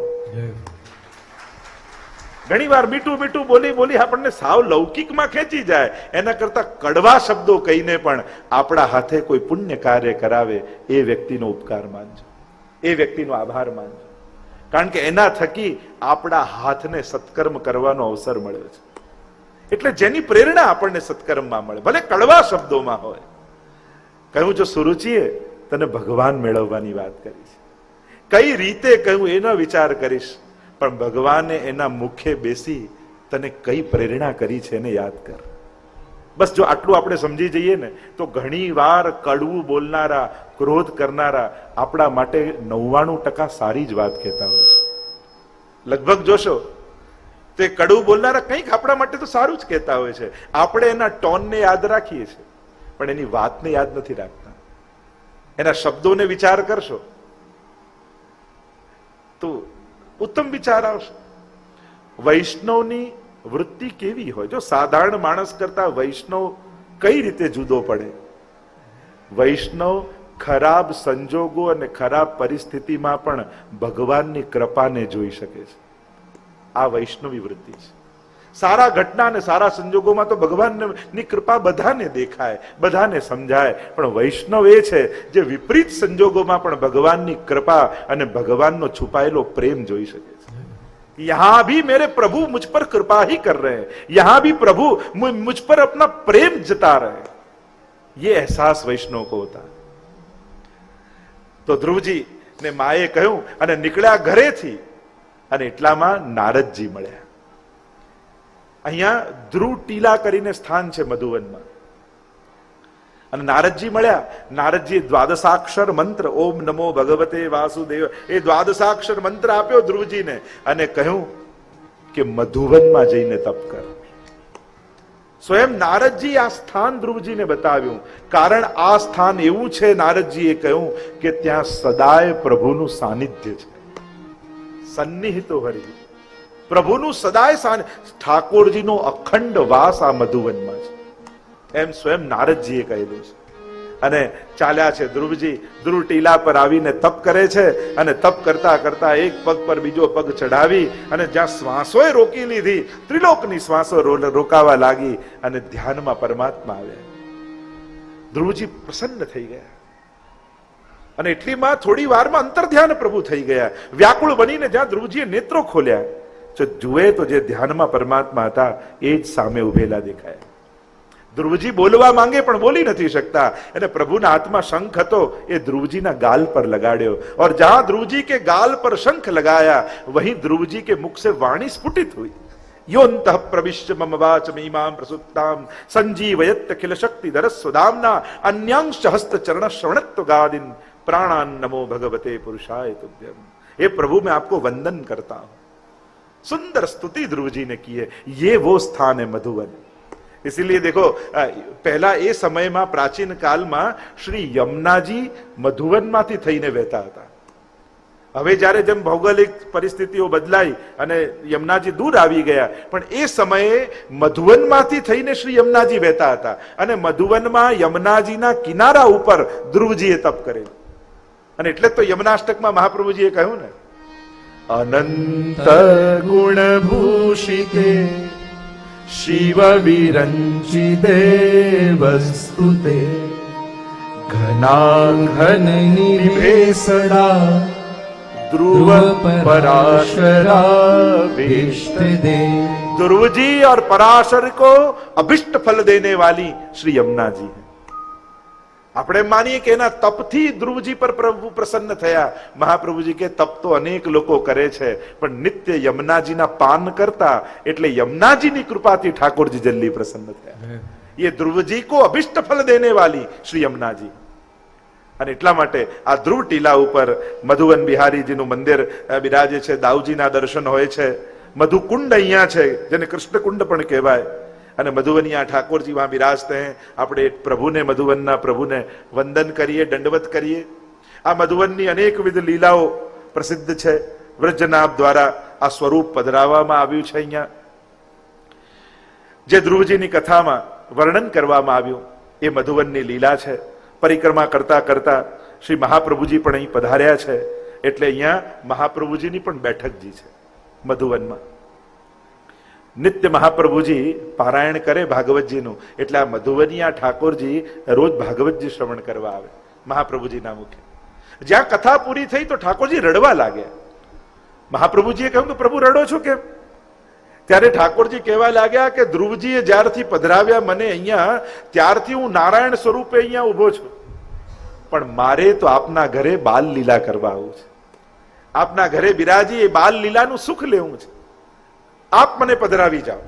ઘણી વાર મીઠું મીઠું બોલી બોલી આપણને સાવ લૌકિકમાં ખેંચી જાય એના કરતા કડવા શબ્દો કહીને પણ આપણા હાથે કોઈ પુણ્ય કાર્ય કરાવે એ વ્યક્તિનો ઉપકાર માનજો, એ વ્યક્તિનો આભાર માનજો. કારણ કે એના થકી આપણા હાથને સત્કર્મ કરવાનો અવસર મળ્યો છે. એટલે જેની પ્રેરણા આપણને સત્કર્મમાં મળે, ભલે કડવા શબ્દોમાં હોય. કહ્યું જો સુરુચિએ તને ભગવાન મેળવવાની વાત કરી છે, કઈ રીતે કહ્યું એનો વિચાર કરીશ, પણ ભગવાને એના મુખે બેસી તને કઈ પ્રેરણા કરી છે એને યાદ કર. બસ જો આટલું આપણે સમજી જઈએ ને તો ઘણી વાર કડવું બોલનારા, ક્રોધ કરનારા આપણા માટે 99% સારી જ વાત કહેતા હોય છે. લગભગ જોશો તો એ કડવું બોલનારા કંઈક આપણા માટે તો સારું જ કહેતા હોય છે. આપણે એના ટોનને યાદ રાખીએ છીએ પણ એની વાતને યાદ નથી રાખતા. એના શબ્દોને વિચાર કરશો તો ઉત્તમ વિચાર આવશે. વૈષ્ણવની વૃત્તિ કેવી હોય? જો સાધારણ માણસ કરતા વૈષ્ણવ કઈ રીતે જુદો પડે? વૈષ્ણવ ખરાબ સંજોગો અને ખરાબ પરિસ્થિતિમાં પણ ભગવાનની કૃપાને જોઈ શકે છે. આ વૈષ્ણવી વૃત્તિ છે. સારા ઘટના અને સારા સંજોગોમાં તો ભગવાનની કૃપા બધાને દેખાય, બધાને સમજાય, પણ વૈષ્ણવ એ છે જે વિપરીત સંજોગોમાં પણ ભગવાનની કૃપા અને ભગવાનનો છુપાયેલો પ્રેમ જોઈ શકે છે. यहां भी मेरे प्रभु मुझ पर कृपा ही कर रहे हैं, यहां भी प्रभु मुझ पर अपना प्रेम जता रहे हैं. ये एहसास वैष्णव को होता है. તો ધ્રુવજી ને માએ કહ્યું અને નીકળ્યા ઘરેથી અને એટલામાં નારદજી મળ્યા. અહીંયા ધ્રુવ ટીલા કરીને સ્થાન છે મધુવનમાં. અને નારદજી મળ્યા. નારદજી દ્વાદશાક્ષર મંત્ર ઓમ નમો ભગવતે વાસુદેવ એ દ્વાદશાક્ષર મંત્ર આપ્યો ધ્રુવજીને અને કહ્યું કે મધુવનમાં જઈને તપ કર. સ્વયં નારદજી આ સ્થાન ધ્રુવજીને બતાવ્યું. કારણ આ સ્થાન એવું છે, નારદજીએ કહ્યું કે ત્યાં સદાય પ્રભુનું સાનિધ્ય છે. સન્નિહિતો હરિ, પ્રભુનું સદાય ઠાકોરજીનો અખંડ વાસ આ મધુવનમાં છે, એમ સ્વયં નારદજીએ કહેલું છે. અને ચાલ્યા છે ધ્રુવજી. ધ્રુવ ટીલા પર આવીને તપ કરે છે, અને તપ કરતા કરતા એક પગ પર બીજો પગ ચડાવી અને જ્યાં શ્વાસોએ રોકી લીધી, ત્રિલોકની શ્વાસો રોકાવા લાગી અને ધ્યાનમાં પરમાત્મા આવ્યા. ધ્રુવજી પ્રસન્ન થઈ ગયા અને એટલીમાં થોડી વારમાં અંતર ધ્યાન પ્રભુ થઈ ગયા. વ્યાકુળ બનીને જ્યાં ધ્રુવજીએ નેત્રો ખોલ્યા, જો જુએ તો જે ધ્યાનમાં પરમાત્મા હતા એ જ સામે ઉભેલા દેખાયા. ધ્રુવજી બોલવા માંગે પણ બોલી નથી શકતા, અને પ્રભુના હાથમાં શંખ હતો, એ ધ્રુવજીના ગાલ પર લગાડ્યો. और जहां ध्रुवजी के गाल पर शंख लगाया, वहीं ध्रुवजी के मुख से वाणी स्फुटित हुई. योऽन्तः प्रविश्य मम वाचमीमां प्रसुप्तां संजीवयत् अखिल शक्तिधर स्वधाम्ना अन्यांश्च हस्त चरण श्रवणत्व गादिन प्राणान नमो भगवते पुरुषाय तुभ्यम. हे प्रभु, मैं आपको वंदन करता हूं. सुंदर स्तुति ध्रुवजी ने की है. ये वो स्थान है मधुवन. इसीलिए देखो, पहला એ સમયમાં પ્રાચીન કાળમાં શ્રી યમુનાજી મધુવનમાંથી થઈને વહેતા હતા. હવે જ્યારે જેમ ભૌગોલિક પરિસ્થિતિઓ બદલાઈ અને યમુનાજી દૂર આવી ગયા, પણ એ સમયે મધુવનમાંથી થઈને શ્રી યમુનાજી વહેતા હતા. અને મધુવનમાં યમુનાજીના કિનારા ઉપર ધ્રુવજીએ તપ કરેલું. અને એટલે જ તો યમુનાષ્ટકમાં મહાપ્રભુજીએ કહ્યું ને, અનંત ગુણ ભૂષિતે शिव विरंचिते वस्तुते घनाघन निभेसड़ा ध्रुव पराशरा विष्टदे. ध्रुवजी और पराशर को अभिष्ट फल देने वाली श्री यमुना जी है. આપણે માનીએ કે એના તપથી ધ્રુવજી પર પ્રભુ પ્રસન્ન થયા. મહાપ્રભુજી કે તપ તો અનેક લોકો કરે છે, પણ નિત્ય યમુનાજીના પાન કરતા, એટલે યમુનાજીની કૃપાથી ઠાકોરજી જલ્દી પ્રસન્ન થયા. ये ध्रुवजी को अभिष्ट फल देने वाली श्री यमुनाजी. અને એટલા માટે આ ધ્રુવ ટીલા ઉપર મધુવન બિહારીજીનું મંદિર બિરાજે છે. દાઉજીના દર્શન હોય છે. મધુકુંડ અહીંયા છે, જેને કૃષ્ણકુંડ પણ કહેવાય. અને મધુવનિયા ઠાકોરજી વહાં બિરાજતે हैं. આપણે પ્રભુને, મધુવનના પ્રભુને વંદન કરીએ, દંડવત કરીએ. આ મધુવનની અનેકવિધ લીલાઓ પ્રસિદ્ધ છે. વ્રજનાભ દ્વારા આ સ્વરૂપ પધરાવવામાં આવ્યું છે. અહીંયા જે ધ્રુવજીની કથામાં વર્ણન કરવામાં આવ્યું એ મધુવનની લીલા છે. પરિક્રમા કરતા કરતા શ્રી મહાપ્રભુજી પણ અહીં પધાર્યા છે. એટલે અહીંયા મહાપ્રભુજીની પણ બેઠકજી છે મધુવનમાં. નિત્ય મહાપ્રભુજી પારાયણ કરે ભાગવતજીનું. એટલે આ મધુવનિયા ઠાકોરજી રોજ ભાગવતજી શ્રવણ કરવા આવે મહાપ્રભુજીના મુખે. જ્યાં કથા પૂરી થઈ તો ઠાકોરજી રડવા લાગ્યા. મહાપ્રભુજીએ કહ્યું કે પ્રભુ રડો છો કેમ? ત્યારે ઠાકોરજી કહેવા લાગ્યા કે ધ્રુવજીએ જ્યારથી પધરાવ્યા મને અહીંયા, ત્યારથી હું નારાયણ સ્વરૂપે અહીંયા ઉભો છું. પણ મારે તો આપના ઘરે બાલ લીલા કરવા આવું છે. આપના ઘરે બિરાજી એ બાલ લીલાનું સુખ લેવું છે. આપ મને પધરાવી જાઓ,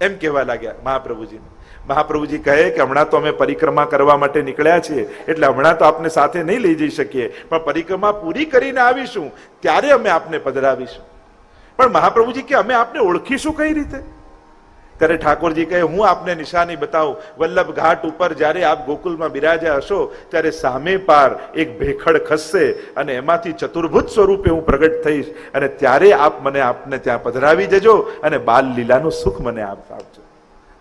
એમ કહેવા લાગ્યા મહાપ્રભુજી. મહાપ્રભુજી કહે કે હમણાં તો અમે પરિક્રમા કરવા માટે નીકળ્યા છીએ, એટલે હમણાં તો આપને સાથે નહીં લઈ જઈ શકીએ, પણ પરિક્રમા પૂરી કરીને આવીશું ત્યારે અમે આપને પધરાવીશું. પણ મહાપ્રભુજી કે અમે આપને ઓળખીશું કઈ રીતે? ત્યારે ઠાકોરજી કહે હું આપને નિશાની બતાવું. વલ્લભ ઘાટ ઉપર જ્યારે આપ ગોકુલમાં બિરાજ્યા હશો ત્યારે સામે પાર એક ભેખડ ખસશે અને એમાંથી ચતુર્ભુજ સ્વરૂપે હું પ્રગટ થઈશ, અને ત્યારે આપ મને આપને ત્યાં પધરાવી જજો અને બાલ લીલાનું સુખ મને આપજો.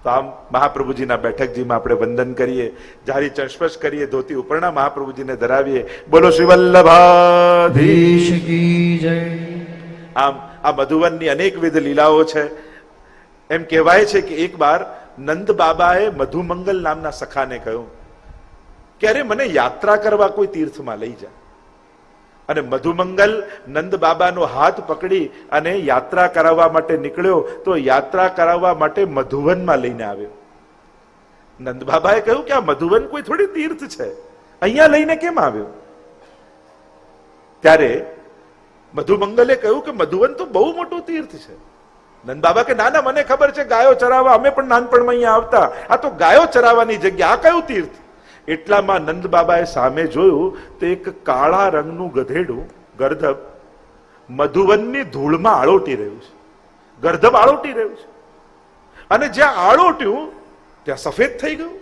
તો આમ મહાપ્રભુજીના બેઠકજીમાં આપણે વંદન કરીએ, જારી ચંસ્પર્શ કરીએ, ધોતી ઉપરના મહાપ્રભુજીને ધરાવીએ. બોલો શ્રી વલ્લભાધીશ કી જય. આમ આ મધુવનની અનેકવિધ લીલાઓ છે. એમ કહેવાય છે કે એક વાર નંદ બાબાએ મધુમંગલ નામના સખાને કહ્યું કે અરે મને યાત્રા કરવા કોઈ તીર્થમાં લઈ જા. અને મધુમંગલ નંદ બાબાનો હાથ પકડી અને યાત્રા કરાવવા માટે નીકળ્યો. તો યાત્રા કરાવવા માટે મધુવનમાં લઈને આવ્યો. નંદ બાબાએ કહ્યું કે આ મધુવન કોઈ થોડી તીર્થ છે, અહીંયા લઈને કેમ આવ્યો? ત્યારે મધુમંગલે કહ્યું કે મધુવન તો બહુ મોટું તીર્થ છે. નંદ બાબા કે ના ના, મને ખબર છે, ગાયો ચરાવવા અમે પણ નાનપણમાં અહીંયા આવતા. આ તો ગાયો ચરાવવાની જગ્યા, આ કયું તીર્થ? એટલામાં નંદ બાબાએ સામે જોયું તો એક કાળા રંગનું ગધેડું ગર્ધબ મધુવનની ધૂળમાં આળોટી રહ્યું છે. ગર્ધબ આળોટી રહ્યું છે. અને જ્યાં આળોટ્યું ત્યાં સફેદ થઈ ગયું.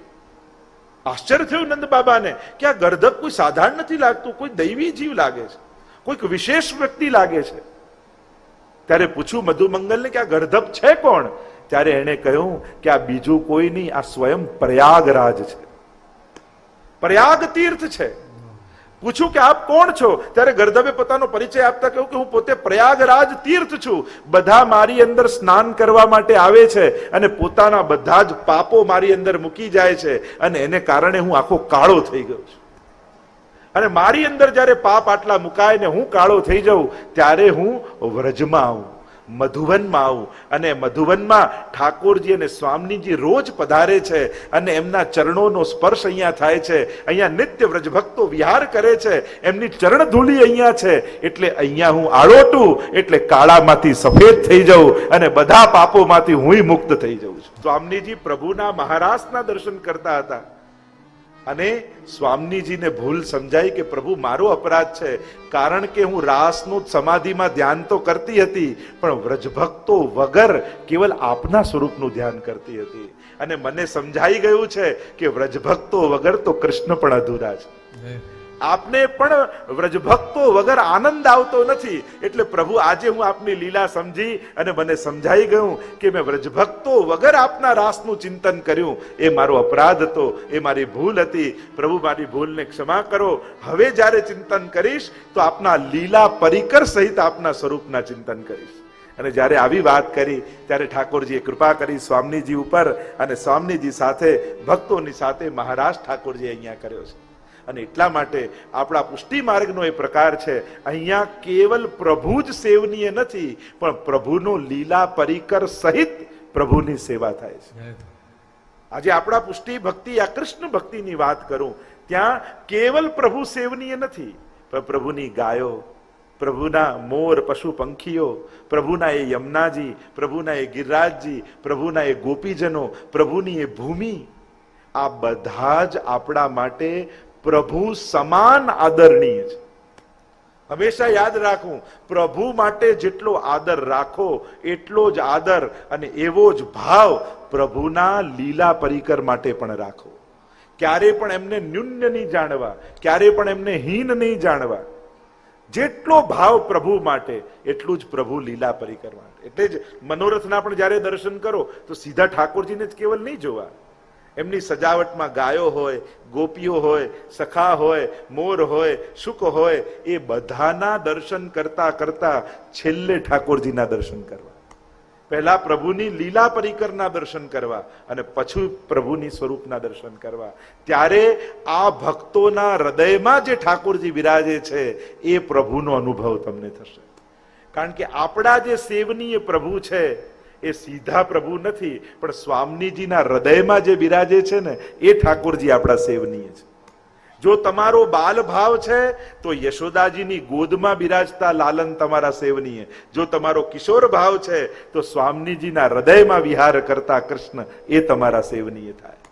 આશ્ચર્ય થયું નંદ બાબાને કે આ ગર્ધબ કોઈ સાધારણ નથી લાગતું, કોઈ દૈવી જીવ લાગે છે, કોઈક વિશેષ વ્યક્તિ લાગે છે. ત્યારે પૂછ્યું મધુમંગલને કે આ ગર્ધબ છે કોણ? ત્યારે એણે કહ્યું કે આ બીજું કોઈ નહીં, આ સ્વયં પ્રયાગરાજ છે, પ્રયાગ તીર્થ છે. પૂછ્યું કે આપ કોણ છો? ત્યારે ગર્ધબે પોતાનો પરિચય આપતા કહ્યું કે હું પોતે પ્રયાગરાજ તીર્થ છું. બધા મારી અંદર સ્નાન કરવા માટે આવે છે અને પોતાના બધા જ પાપો મારી અંદર મૂકી જાય છે અને એને કારણે હું આખો કાળો થઈ ગયો છું. અને મારી અંદર જ્યારે પાપ આટલા મુકાય ને હું કાળો થઈ જાઉં ત્યારે હું વ્રજમાં આવું, મધુવનમાં આવું. અને મધુવનમાં ઠાકોરજી અને સ્વામીજી રોજ પધારે છે અને એમના ચરણોનો સ્પર્શ અહીંયા થાય છે. અહીંયા નિત્ય વ્રજભક્તો વિહાર કરે છે, એમની ચરણ ધૂલી અહીંયા છે. એટલે અહીંયા હું આળોટું એટલે કાળામાંથી સફેદ થઈ જાઉં અને બધા પાપોમાંથી હુંય મુક્ત થઈ જાઉં છું. સ્વામીજી પ્રભુના મહારાસના દર્શન કરતા હતા અને સ્વામીજીને ભૂલ સમજાઈ કે પ્રભુ મારો અપરાધ છે, કારણ કે હું રાસનું સમાધિમાં ધ્યાન તો કરતી હતી પણ વ્રજભક્તો વગર કેવલ આપના સ્વરૂપનું ધ્યાન કરતી હતી. અને મને સમજાઈ ગયું છે કે વ્રજભક્તો વગર તો કૃષ્ણ પણ અધૂરા છે. આપને પણ વ્રજભક્તો વગર આનંદ આવતો નથી. એટલે પ્રભુ આજે હું આપની લીલા સમજી અને મને સમજાઈ ગયું કે મેં વ્રજભક્તો વગર આપના રાસનું ચિંતન કર્યું, એ મારો અપરાધ હતો, એ મારી ભૂલ હતી. પ્રભુ મારી ભૂલને ક્ષમા કરો. હવે જ્યારે ચિંતન કરીશ તો આપના લીલા પરિકર સહિત આપના સ્વરૂપના ચિંતન કરીશ. અને જ્યારે આવી વાત કરી ત્યારે ઠાકોરજીએ કૃપા કરી સ્વામીજી ઉપર અને સ્વામીજી સાથે ભક્તોની સાથે મહારાજ ઠાકોરજી અહીંયા કર્યો છે. અને એટલા માટે આપણા પુષ્ટિ માર્ગનો એ પ્રકાર છે, અહીંયા કેવલ પ્રભુ જ સેવનીય નથી પણ પ્રભુનો લીલા પરિકર સહિત પ્રભુની સેવા થાય છે. આજે આપણા પુષ્ટિ ભક્તિ આ કૃષ્ણ ભક્તિની વાત કરું, ત્યાં કેવલ પ્રભુ સેવનીય નથી પણ પ્રભુની ગાયો, પ્રભુના મોર પશુ પંખીઓ, પ્રભુના એ યમુનાજી, પ્રભુના એ ગિરિરાજજી, પ્રભુના એ ગોપીજનો, પ્રભુની એ ભૂમિ, આ બધા જ આપણા માટે પ્રભુ સમાન આદરણીય છે. હંમેશા યાદ રાખવું, પ્રભુ માટે જેટલો આદર રાખો એટલો જ આદર અને એવો જ ભાવ પ્રભુના લીલા પરિકર માટે પણ રાખો. ક્યારે પણ એમને ન્યૂન્ય નહીં જાણવા, ક્યારે પણ એમને હીન નહીં જાણવા. જેટલો ભાવ પ્રભુ માટે એટલું જ પ્રભુ લીલા પરિકર માટે. એટલે જ મનોરથના પણ જ્યારે દર્શન કરો તો સીધા ઠાકોરજીને જ કેવલ નહીં જોવા, એમની સજાવટમાં ગાયો હોય, ગોપીઓ હોય, સખા હોય, મોર હોય, શુક હોય, એ બધાના દર્શન કરતા કરતા છેલ્લે ઠાકોરજીના દર્શન કરવા. પહેલા પ્રભુની લીલા પરિકરના દર્શન કરવા અને પછી પ્રભુની સ્વરૂપના દર્શન કરવા. ત્યારે આ ભક્તોના હૃદયમાં જે ઠાકોરજી બિરાજે છે એ પ્રભુનો અનુભવ તમને થશે. કારણ કે આપણા જે સેવનીય પ્રભુ છે એ સીધા પ્રભુ નથી પણ સ્વામીજીના હૃદયમાં જે બિરાજે છે ને એ ઠાકોરજી આપણા સેવનીય છે. જો તમારો બાલ ભાવ છે તો યશોદાજીની ગોદમાં બિરાજતા લાલન તમારા સેવનીય. જો તમારો કિશોર ભાવ છે તો સ્વામીજીના હૃદયમાં વિહાર કરતા કૃષ્ણ એ તમારા સેવનીય થાય.